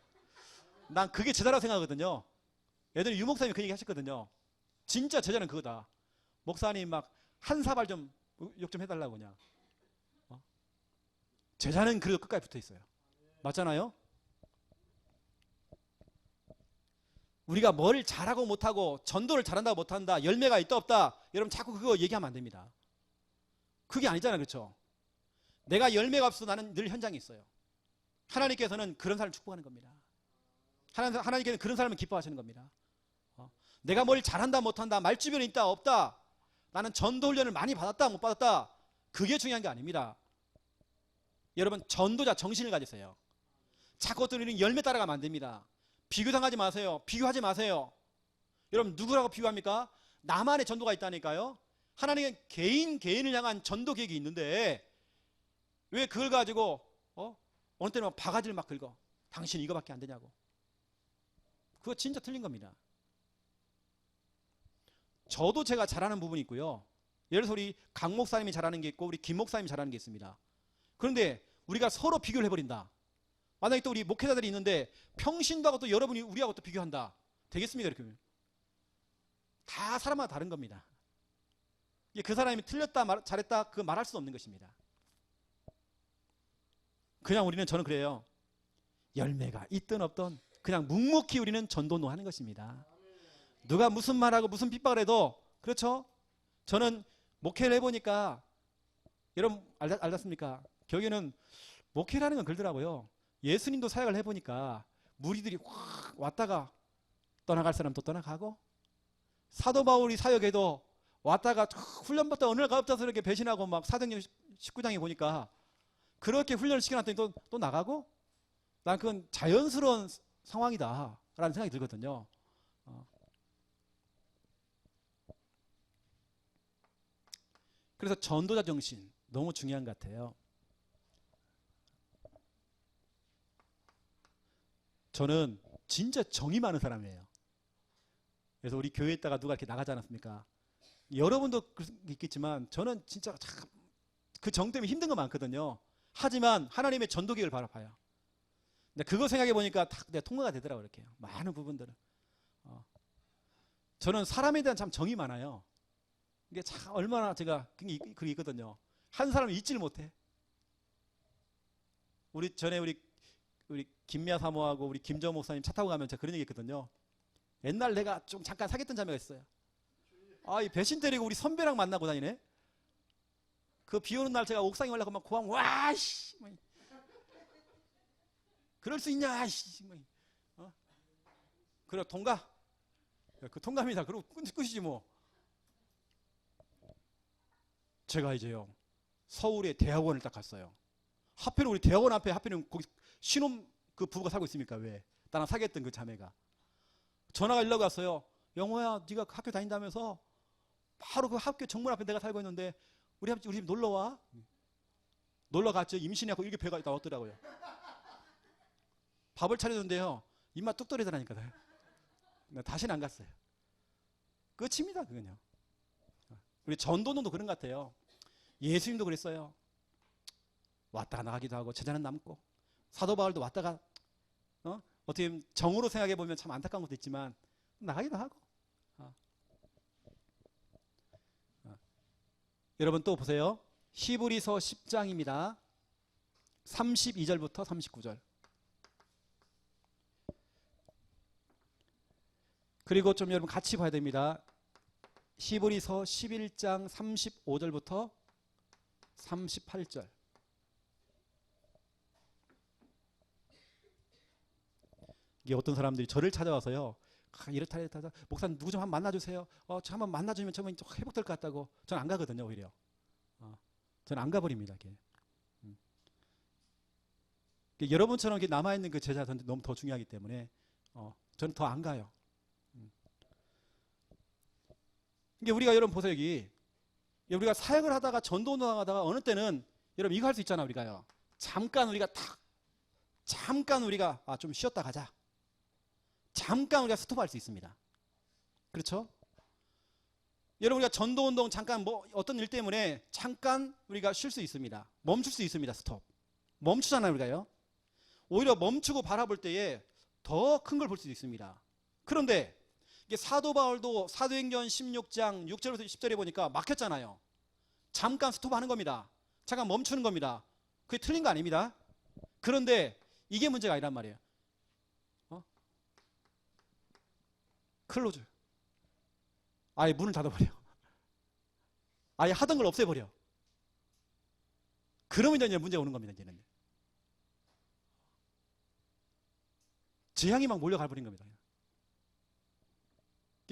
난 그게 제자라고 생각하거든요. 예전에 유 목사님이 그 얘기 하셨거든요. 진짜 제자는 그거다. 목사님 막 한 사발 좀 욕 좀 해달라고 그냥. 제자는 그래도 끝까지 붙어 있어요. 맞잖아요? 우리가 뭘 잘하고 못하고 전도를 잘한다고 못한다, 열매가 있다 없다, 여러분 자꾸 그거 얘기하면 안 됩니다. 그게 아니잖아요. 그렇죠? 내가 열매가 없어도 나는 늘 현장에 있어요. 하나님께서는 그런 사람을 축복하는 겁니다. 하나님께서는 그런 사람을 기뻐하시는 겁니다. 내가 뭘 잘한다 못한다, 말주변에 있다 없다, 나는 전도 훈련을 많이 받았다 못 받았다, 그게 중요한 게 아닙니다. 여러분, 전도자 정신을 가지세요. 자꾸 어떤 우리는 열매 따라가면 안 됩니다. 비교당하지 마세요. 비교하지 마세요. 여러분, 누구라고 비교합니까? 나만의 전도가 있다니까요. 하나님은 개인을 향한 전도 계획이 있는데 왜 그걸 가지고 어느 때는 막 바가지를 막 긁어. 당신 이거밖에 안 되냐고. 그거 진짜 틀린 겁니다. 저도 제가 잘하는 부분이 있고요. 예를 들어서 우리 강 목사님이 잘하는 게 있고 우리 김 목사님이 잘하는 게 있습니다. 그런데 우리가 서로 비교를 해버린다. 만약에 또 우리 목회자들이 있는데 평신도하고 또 여러분이 우리하고 또 비교한다. 되겠습니까? 이렇게 다 사람마다 다른 겁니다. 그 사람이 틀렸다 잘했다 그거 말할 수 없는 것입니다. 그냥 우리는 저는 그래요. 열매가 있든 없든 그냥 묵묵히 우리는 전도노 하는 것입니다. 누가 무슨 말하고 무슨 핍박을 해도 그렇죠? 저는 목회를 해보니까 여러분 알았습니까? 결국에는 목회라는 건 그러더라고요. 예수님도 사역을 해보니까 무리들이 확 왔다가 떠나갈 사람 또 떠나가고 사도 바울이 사역해도 왔다가 훈련받다 어느 날 갑자기 이렇게 배신하고 막 사도행전 19장에 보니까 그렇게 훈련을 시켜놨더니 또 나가고 난 그건 자연스러운 상황이다 라는 생각이 들거든요. 그래서 전도자 정신 너무 중요한 것 같아요. 저는 진짜 정이 많은 사람이에요. 그래서 우리 교회에 있다가 누가 이렇게 나가지 않았습니까? 여러분도 있겠지만 저는 진짜 참 그 정 때문에 힘든 거 많거든요. 하지만 하나님의 전도기를 바라봐요. 근데 그거 생각해 보니까 다 내가 통과가 되더라고요. 이렇게 많은 부분들은. 저는 사람에 대한 참 정이 많아요. 이게 참 얼마나 제가 그게 있거든요. 한 사람을 잊지를 못해. 우리 전에 우리 김미아 사모하고 우리 김정 목사님 차 타고 가면 제가 그런 얘기 했거든요. 옛날 내가 좀 잠깐 사귀었던 자매가 있어요. 이 배신 때리고 우리 선배랑 만나고 다니네. 그 비 오는 날 제가 옥상에 올라가고 막 고함 와씨 그럴 수 있냐 씨 그래 통과 그 통감이다. 그리고 끝이지 뭐. 제가 이제요 서울에 대학원을 딱 갔어요. 하필 우리 대학원 앞에 하필은 거기 신혼 그 부부가 살고 있습니까? 왜? 나랑 사귀었던 그 자매가 전화가 연락이 왔어요. 영호야, 네가 학교 다닌다면서 바로 그 학교 정문 앞에 내가 살고 있는데 우리 집 놀러 와. 놀러 갔죠. 임신해갖고 이렇게 배가 나왔더라고요. 밥을 차려줬는데요. 입맛 뚝 떨어지더라니까. 다시는 안 갔어요. 끝입니다, 그건요. 우리 전도노도 그런 것 같아요. 예수님도 그랬어요. 왔다가 나가기도 하고 제자는 남고 사도 바울도 왔다가 어떻게 보면 정으로 생각해 보면 참 안타까운 것도 있지만 나가기도 하고. 여러분 또 보세요. 히브리서 10장입니다. 32절부터 39절. 그리고 좀 여러분 같이 봐야 됩니다. 히브리서 11장 35절부터 38절. 이게 어떤 사람들이 저를 찾아와서요. 이렇다 목사님 누구 좀 한번 만나주세요. 저 한번 만나주면 저는 회복될 것 같다고. 저는 안 가거든요. 오히려. 저는 안 가버립니다. 여러분처럼 남아있는 그 제자 너무 더 중요하기 때문에 저는 더 안 가요. 이게 우리가 여러분 보세요. 여기 우리가 사역을 하다가 전도운동 하다가 어느 때는 여러분 이거 할 수 있잖아. 우리가요. 잠깐 우리가 좀 쉬었다 가자. 잠깐 우리가 스톱할 수 있습니다. 그렇죠? 여러분 우리가 전도운동 잠깐 어떤 일 때문에 잠깐 우리가 쉴 수 있습니다. 멈출 수 있습니다. 스톱. 멈추잖아요. 우리가요. 오히려 멈추고 바라볼 때에 더 큰 걸 볼 수 있습니다. 그런데 이게 사도 바울도 사도행전 16장 6절부터 10절에 보니까 막혔잖아요. 잠깐 스톱하는 겁니다. 잠깐 멈추는 겁니다. 그게 틀린 거 아닙니다. 그런데 이게 문제가 아니란 말이에요. 클로즈. 아예 문을 닫아버려. 아예 하던 걸 없애버려. 그러면 이제 문제가 오는 겁니다. 이제는. 재앙이 막 몰려가 버린 겁니다.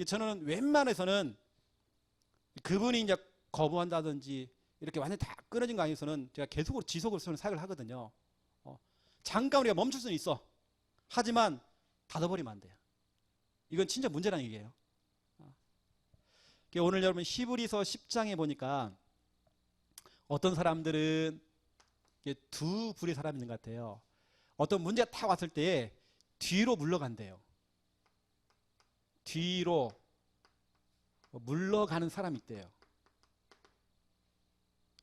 저는 웬만해서는 그분이 이제 거부한다든지 이렇게 완전히 다 끊어진 거 아니고서는 제가 계속으로 지속으로 사역을 하거든요. 잠깐 우리가 멈출 수는 있어. 하지만 닫아버리면 안 돼요. 이건 진짜 문제라는 얘기예요. 오늘 여러분 히브리서 10장에 보니까 어떤 사람들은 두 부류의 사람이 있는 것 같아요. 어떤 문제가 딱 왔을 때 뒤로 물러간대요. 뒤로 물러가는 사람이 있대요.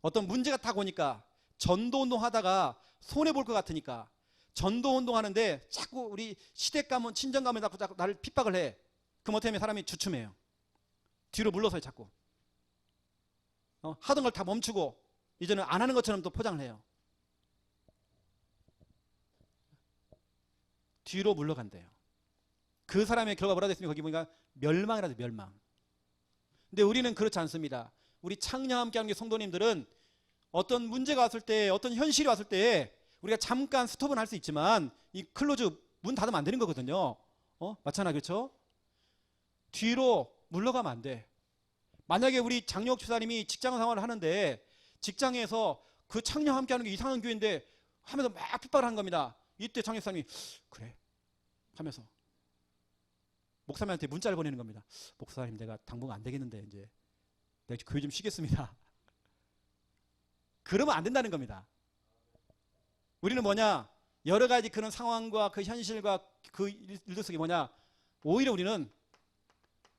어떤 문제가 딱 오니까 전도운동 하다가 손해볼 것 같으니까 전도운동 하는데 자꾸 우리 시댁가면 친정가면 자꾸 나를 핍박을 해. 그럼 어떻게 하면 사람이 주춤해요. 뒤로 물러서요. 자꾸 하던 걸 다 멈추고 이제는 안 하는 것처럼 또 포장을 해요. 뒤로 물러간대요. 그 사람의 결과가 뭐라 됐습니까? 거기 보니까 멸망이라도 멸망. 근데 우리는 그렇지 않습니다. 우리 창녕 함께하는 게 성도님들은 어떤 문제가 왔을 때, 어떤 현실이 왔을 때 우리가 잠깐 스톱은 할 수 있지만 이 클로즈 문 닫으면 안 되는 거거든요. 맞잖아, 그렇죠? 뒤로 물러가면 안 돼. 만약에 우리 장혁 집사님이 직장 생활을 하는데 직장에서 그 창녕 함께하는 게 이상한 교회인데 하면서 막 핍박을 한 겁니다. 이때 장혁 집사님이 그래 하면서 목사님한테 문자를 보내는 겁니다. 목사님, 내가 당분간 안 되겠는데 이제 내가 교회 좀 쉬겠습니다. 그러면 안 된다는 겁니다. 우리는 뭐냐, 여러 가지 그런 상황과 그 현실과 그 일들 속에 뭐냐, 오히려 우리는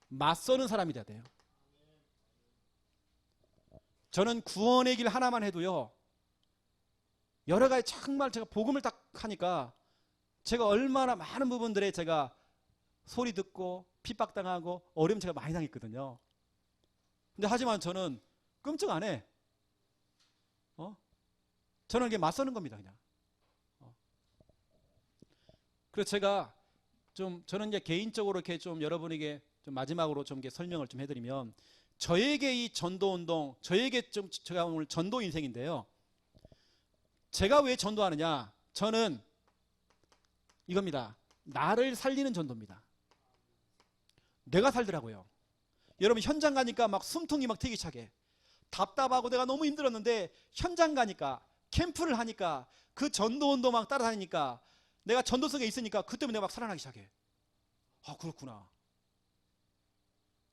맞서는 사람이 돼야 돼요. 저는 구원의 길 하나만 해도요, 여러 가지 정말 제가 복음을 딱 하니까 제가 얼마나 많은 부분들에 제가 소리 듣고 핍박당하고 어려움 제가 많이 당했거든요. 근데 하지만 저는 끔찍 안 해. 저는 이게 맞서는 겁니다, 그냥. 그래서 제가 저는 이제 개인적으로 이렇게 좀 여러분에게 좀 마지막으로 좀 이렇게 설명을 좀 해드리면, 저에게 이 전도 운동, 저에게 좀 제가 오늘 전도 인생인데요. 제가 왜 전도하느냐? 저는 이겁니다. 나를 살리는 전도입니다. 내가 살더라고요. 여러분, 현장 가니까 막 숨통이 막 트기 시작해. 답답하고 내가 너무 힘들었는데 현장 가니까, 캠프를 하니까, 그 전도 운동 막 따라다니니까, 내가 전도성에 있으니까 그때부터 내가 막 살아나기 시작해. 아, 그렇구나.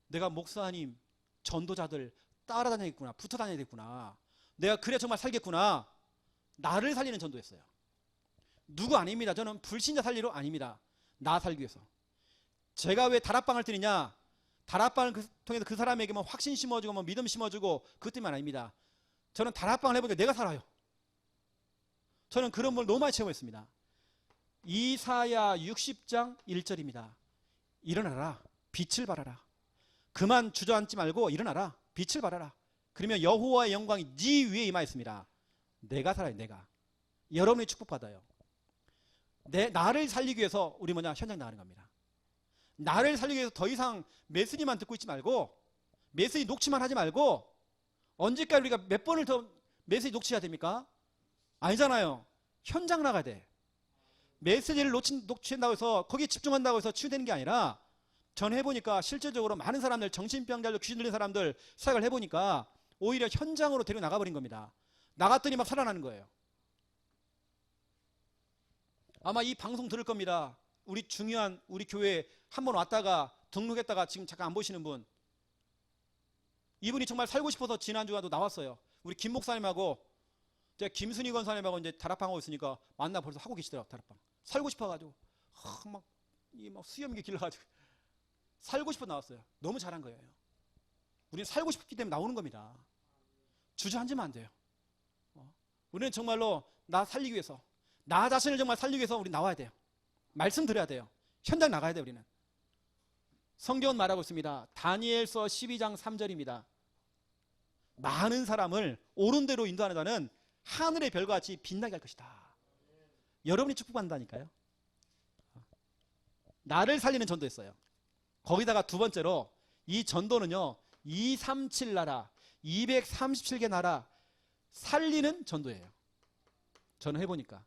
내가 목사님, 전도자들 따라다니겠구나, 붙어 다녀야겠구나. 내가 그래 정말 살겠구나. 나를 살리는 전도였어요. 누구 아닙니다. 저는 불신자 살리러 아닙니다. 나 살기 위해서. 제가 왜 다락방을 드리냐? 다락방을 통해서 그 사람에게 뭐 확신 심어주고 뭐 믿음 심어주고 그것 때문에 아닙니다. 저는 다락방을 해보니까 내가 살아요. 저는 그런 걸 너무 많이 체험했습니다. 이사야 60장 1절입니다. 일어나라, 빛을 발하라. 그만 주저앉지 말고 일어나라, 빛을 발하라. 그러면 여호와의 영광이 네 위에 임하였습니다. 내가 살아요, 내가. 여러분이 축복받아요. 나를 살리기 위해서 우리 현장 나가는 겁니다. 나를 살리기 위해서 더 이상 메시지만 듣고 있지 말고, 메시지 녹취만 하지 말고, 언제까지 우리가 몇 번을 더 메시지 녹취해야 됩니까? 아니잖아요. 현장 나가야 돼. 메시지를 녹취한다고 해서 거기에 집중한다고 해서 치유되는 게 아니라, 전 해보니까 실제적으로 많은 사람들, 정신병자들, 귀신 들린 사람들 사역을 해보니까 오히려 현장으로 데리고 나가버린 겁니다. 나갔더니 막 살아나는 거예요. 아마 이 방송 들을 겁니다. 우리 중요한 우리 교회에 한번 왔다가 등록했다가 지금 잠깐 안 보시는 분, 이분이 정말 살고 싶어서 지난주에도 나왔어요. 우리 김 목사님하고 제가 김순희 권사님하고 이제 다락방 하고 있으니까 만나 벌써 하고 계시더라고요. 다락방 살고 싶어가지고 막 수염이 길러가지고 살고 싶어 나왔어요. 너무 잘한 거예요. 우리는 살고 싶기 때문에 나오는 겁니다. 주저앉으면 안 돼요. 우리는 정말로 나 살리기 위해서, 나 자신을 정말 살리기 위해서 우리 나와야 돼요. 말씀 드려야 돼요. 현장 나가야 돼요. 우리는. 성경은 말하고 있습니다. 다니엘서 12장 3절입니다. 많은 사람을 옳은 대로 인도하는 자는 하늘의 별과 같이 빛나게 할 것이다. 여러분이 축복받는다니까요. 나를 살리는 전도였어요. 거기다가 두 번째로 이 전도는요, 237 나라, 237개 나라 살리는 전도예요. 저는 해보니까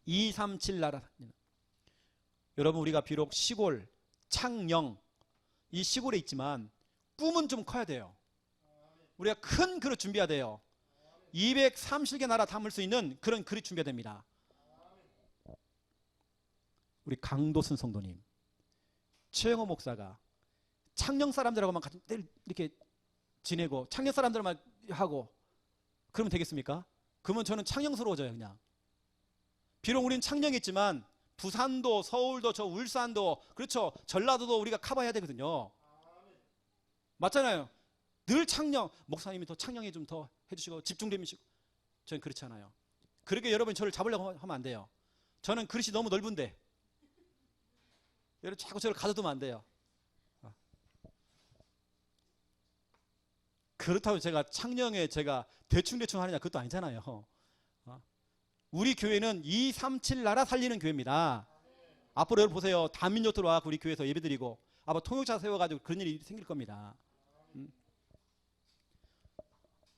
237 나라. 여러분, 우리가 비록 시골, 창녕, 이 시골에 있지만 꿈은 좀 커야 돼요. 우리가 큰 그릇 준비해야 돼요. 230개 나라 담을 수 있는 그런 그릇 준비해야 됩니다. 우리 강도순 성도님, 최영호 목사가 창녕 사람들하고만 이렇게 지내고 창녕 사람들만 하고 그러면 되겠습니까? 그러면 저는 창녕스러워져요. 그냥 비록 우리는 창녕했지만 부산도, 서울도, 저 울산도, 그렇죠, 전라도도 우리가 커버해야 되거든요. 맞잖아요. 늘 창녕, 목사님이 더 창녕에 좀 더 해주시고 집중되면 시고. 저는 그렇지 않아요. 그렇게 여러분이 저를 잡으려고 하면 안 돼요. 저는 그릇이 너무 넓은데 여러분 자꾸 저를 가둬두면 안 돼요. 그렇다고 제가 창녕에 제가 대충 하느냐, 그것도 아니잖아요. 우리 교회는 237 나라 살리는 교회입니다. 앞으로 여러분 보세요. 다민족 들어와서 우리 교회에서 예배드리고 아마 통역자 세워가지고 그런 일이 생길 겁니다.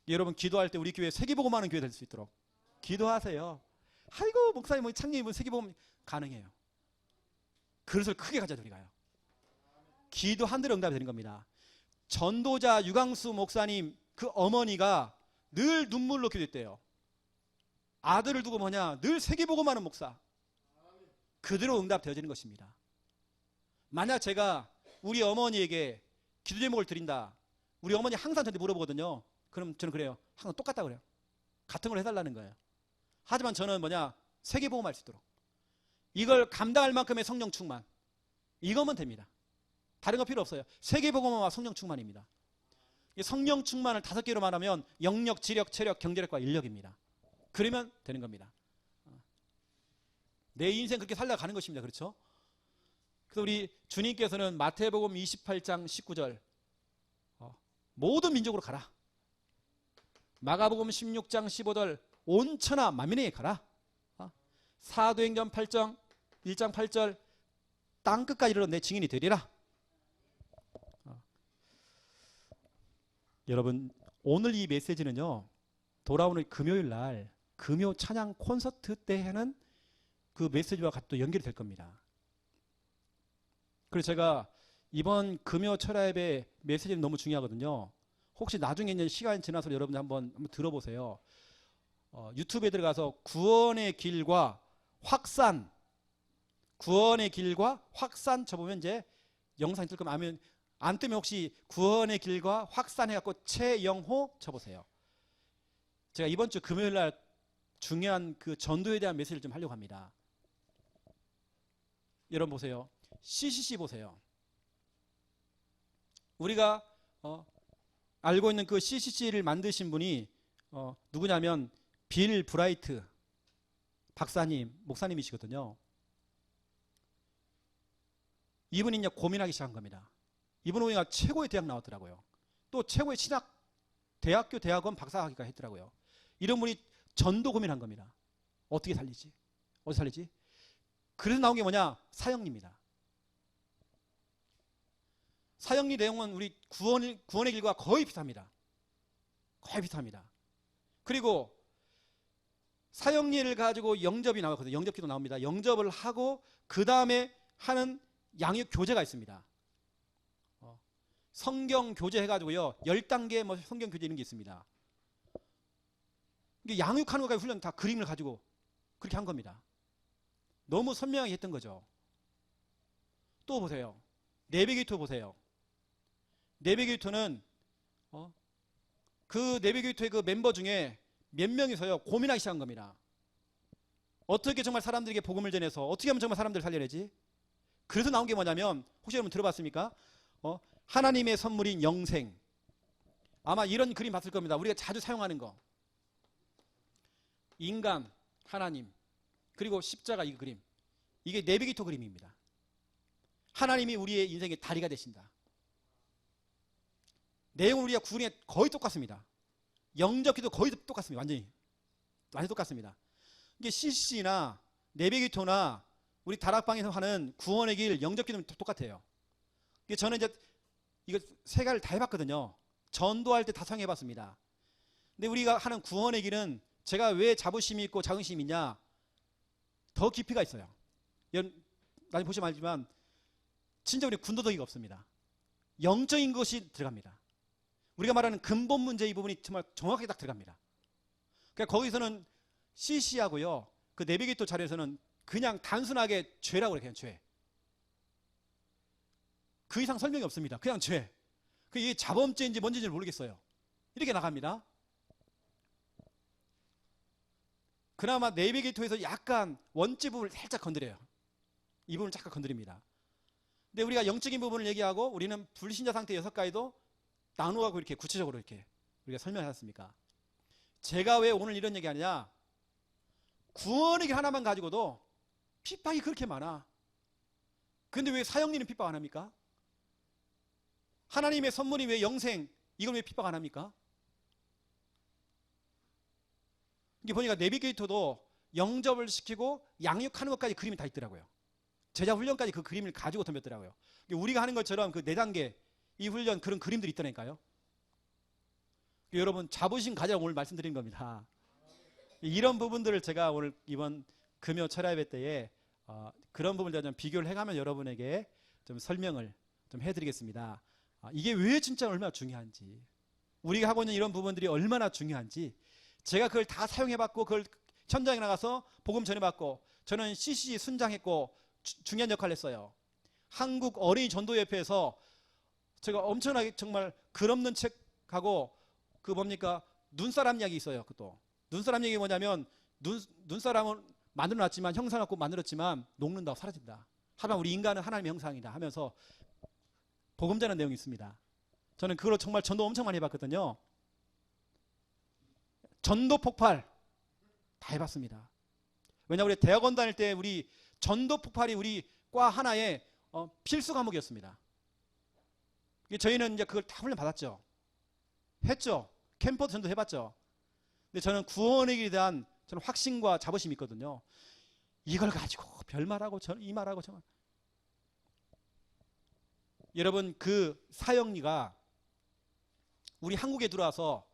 여러분 기도할 때 우리 교회 세계복음 하는 교회 될 수 있도록 기도하세요. 아이고 목사님 창녕이 세계복음 가능해요. 그릇을 크게 가져야 우리가요. 기도한 대로 응답이 되는 겁니다. 전도자 유광수 목사님 그 어머니가 늘 눈물로 기도했대요. 아들을 두고 늘 세계복음하는 목사. 그대로 응답되어지는 것입니다. 만약 제가 우리 어머니에게 기도 제목을 드린다. 우리 어머니 항상 저한테 물어보거든요. 그럼 저는 그래요. 항상 똑같다고 그래요. 같은 걸 해달라는 거예요. 하지만 저는 세계복음할 수 있도록 이걸 감당할 만큼의 성령 충만, 이거면 됩니다. 다른 거 필요 없어요. 세계복음과 성령 충만입니다. 성령 충만을 5개로 말하면 영력, 지력, 체력, 경제력과 인력입니다. 그러면 되는 겁니다. 내 인생 그렇게 살다가는 것입니다. 그렇죠? 그래서 우리 주님께서는 마태복음 28장 19절 모든 민족으로 가라. 마가복음 16장 15절 온 천하 만민에게 가라. 사도행전 8장 1장 8절 땅끝까지 이르러 내 증인이 되리라. 여러분 오늘 이 메시지는요, 돌아오는 금요일 날 금요 찬양 콘서트 때 하는 그 메시지와 같이 또 연결이 될 겁니다. 그래서 제가 이번 금요 철야 예배 메시지는 너무 중요하거든요. 혹시 나중에 이제 시간이 지나서 여러분들 한번 들어보세요. 유튜브에 들어가서 구원의 길과 확산, 구원의 길과 확산 쳐보면 이제 영상이 뜰 거면, 안 뜨면 혹시 구원의 길과 확산 해갖고 최영호 쳐보세요. 제가 이번 주 금요일 날 중요한 그 전도에 대한 메시지를 좀 하려고 합니다. 여러분 보세요. CCC 보세요. 우리가 알고 있는 그 CCC를 만드신 분이 누구냐면 빌 브라이트 박사님, 목사님이시거든요. 이분이 이제 고민하기 시작한 겁니다. 이분은 우리가 최고의 대학 나왔더라고요. 또 최고의 신학 대학교 대학원 박사학위가 했더라고요. 이런 분이 전도 고민한 겁니다. 어떻게 살리지? 어디 살리지? 그래서 나온 게 사형리입니다. 사형리 내용은 우리 구원의 길과 거의 비슷합니다. 거의 비슷합니다. 그리고 사형리를 가지고 영접이 나왔거든요. 영접기도 나옵니다. 영접을 하고 그 다음에 하는 양육 교재가 있습니다. 성경 교재 해가지고요, 10단계 성경 교재 이런 게 있습니다. 이게 양육하는 것까지 훈련 다 그림을 가지고 그렇게 한 겁니다. 너무 선명하게 했던 거죠. 또 보세요. 내비게이터 보세요. 내비게이터는 그 내비게이터의 그 멤버 중에 몇 명이서요 고민하기 시작한 겁니다. 어떻게 정말 사람들에게 복음을 전해서 어떻게 하면 정말 사람들을 살려내지? 그래서 나온 게 뭐냐면, 혹시 여러분 들어봤습니까? 하나님의 선물인 영생. 아마 이런 그림 봤을 겁니다. 우리가 자주 사용하는 거. 인간, 하나님, 그리고 십자가, 이 그림. 이게 내비게이터 그림입니다. 하나님이 우리의 인생의 다리가 되신다. 내용은 우리가 구분이 거의 똑같습니다. 영접기도 거의 똑같습니다. 완전히 똑같습니다. 이게 CC나 내비게이터나 우리 다락방에서 하는 구원의 길 영접기는 똑같아요. 이게 저는 이제 이거 세 가지를 다 해봤거든요. 전도할 때 다 사용해봤습니다. 근데 우리가 하는 구원의 길은 제가 왜 자부심이 있고 자긍심이 있냐, 더 깊이가 있어요. 나중에 보시면 알지만 진짜 우리 군더더기가 없습니다. 영적인 것이 들어갑니다. 우리가 말하는 근본 문제 이 부분이 정말 정확하게 딱 들어갑니다. 그러니까 거기서는 CC하고요, 그 내비게이터 자료에서는 그냥 단순하게 죄라고 그래요. 그냥 죄. 그 이상 설명이 없습니다. 그냥 죄. 그게 자범죄인지 뭔지를 모르겠어요. 이렇게 나갑니다. 그나마 내비게이터에서 약간 원지 부분을 살짝 건드려요. 이 부분을 잠깐 건드립니다. 근데 우리가 영적인 부분을 얘기하고 우리는 불신자 상태 6가지도 나누어가고 이렇게 구체적으로 이렇게 우리가 설명해놨습니까? 제가 왜 오늘 이런 얘기하냐? 구원의 길 하나만 가지고도 핍박이 그렇게 많아. 근데 왜 사형리는 핍박 안 합니까? 하나님의 선물이 왜 영생, 이걸 왜 핍박 안 합니까? 이게 보니까 내비게이터도 영접을 시키고 양육하는 것까지 그림이 다 있더라고요. 제자 훈련까지 그 그림을 가지고 덤볐더라고요. 우리가 하는 것처럼 그 4단계 이 훈련 그런 그림들이 있다니까요. 여러분 자부심 가지라고 오늘 말씀드린 겁니다. 이런 부분들을 제가 오늘 이번 금요 철야 예배 때에 그런 부분을 좀 비교를 해가면 여러분에게 좀 설명을 좀 해드리겠습니다. 이게 왜 진짜 얼마나 중요한지, 우리가 하고 있는 이런 부분들이 얼마나 중요한지, 제가 그걸 다 사용해봤고 그걸 현장에 나가서 복음 전해봤고, 저는 CCG 순장했고 중요한 역할을 했어요. 한국 어린이 전도협회에서 제가 엄청나게 정말 글 없는 책하고 그 뭡니까 눈사람 이야기 있어요. 그것도 눈사람 얘기 뭐냐면 눈사람은 만들어놨지만 형상 갖고 만들었지만 녹는다고 사라진다. 하지만 우리 인간은 하나님의 형상이다 하면서 복음 전하는 내용이 있습니다. 저는 그걸로 정말 전도 엄청 많이 해봤거든요. 전도 폭발 다 해봤습니다. 왜냐 우리 대학원 다닐 때 우리 전도 폭발이 우리 과 하나의 필수 과목이었습니다. 저희는 이제 그걸 다 훈련 받았죠. 했죠. 캠퍼스 전도 해봤죠. 근데 저는 구원에 대한 저는 확신과 자부심이 있거든요. 이걸 가지고 별말하고 이 말하고 저 말. 여러분 그 사형리가 우리 한국에 들어와서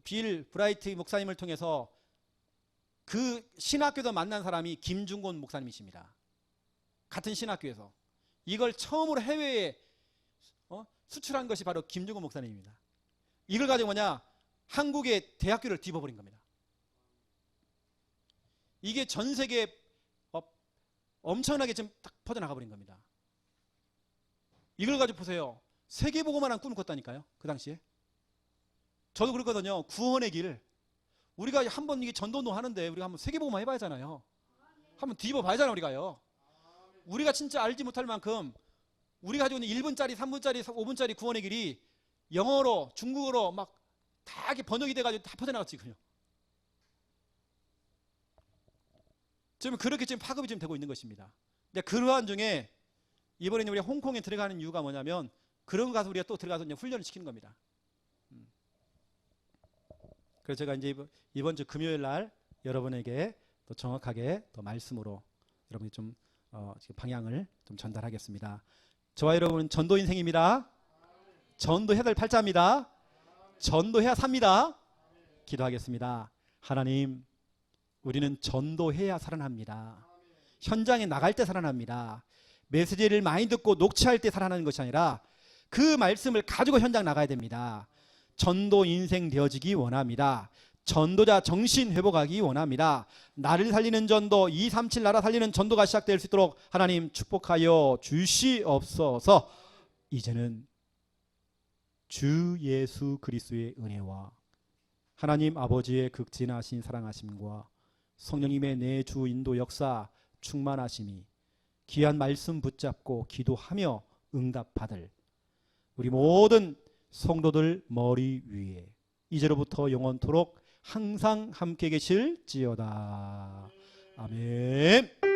빌 브라이트 목사님을 통해서 그 신학교에서 만난 사람이 김중곤 목사님이십니다. 같은 신학교에서 이걸 처음으로 해외에 수출한 것이 바로 김중곤 목사님입니다. 이걸 가지고 뭐냐 한국의 대학교를 뒤집어버린 겁니다. 이게 전 세계에 엄청나게 지금 딱 퍼져나가 버린 겁니다. 이걸 가지고 보세요. 세계보고만한 꿈을 꿨다니까요. 그 당시에. 저도 그랬거든요. 구원의 길. 우리가 한번 이게 전도운동 하는데 우리가 한번 세계보고만 해봐야잖아요. 한번 뒤집어 봐야잖아요. 우리가요. 우리가 진짜 알지 못할 만큼 우리가 가지고 있는 1분짜리 3분짜리 5분짜리 구원의 길이 영어로 중국어로 막 다 이렇게 번역이 돼가지고 다 퍼져나갔지군요. 지금 그렇게 지금 파급이 지금 되고 있는 것입니다. 근데 그러한 중에 이번에 우리가 홍콩에 들어가는 이유가 뭐냐면 그런 거 가서 우리가 또 들어가서 이제 훈련을 시키는 겁니다. 그래서 제가 이제 이번 주 금요일 날 여러분에게 또 정확하게 또 말씀으로 여러분이 좀 방향을 좀 전달하겠습니다. 저와 여러분은 전도 인생입니다. 전도해야 될 팔자입니다. 전도해야 삽니다. 기도하겠습니다. 하나님, 우리는 전도해야 살아납니다. 현장에 나갈 때 살아납니다. 메시지를 많이 듣고 녹취할 때 살아나는 것이 아니라 그 말씀을 가지고 현장 나가야 됩니다. 전도 인생 되어지기 원합니다. 전도자 정신 회복하기 원합니다. 나를 살리는 전도, 237 나라 살리는 전도가 시작될 수 있도록 하나님 축복하여 주시옵소서. 이제는 주 예수 그리스도의 은혜와 하나님 아버지의 극진하신 사랑하심과 성령님의 내주 인도 역사 충만하심이 귀한 말씀 붙잡고 기도하며 응답받을 우리 모든 성도들 머리 위에 이제로부터 영원토록 항상 함께 계실지어다. 아멘.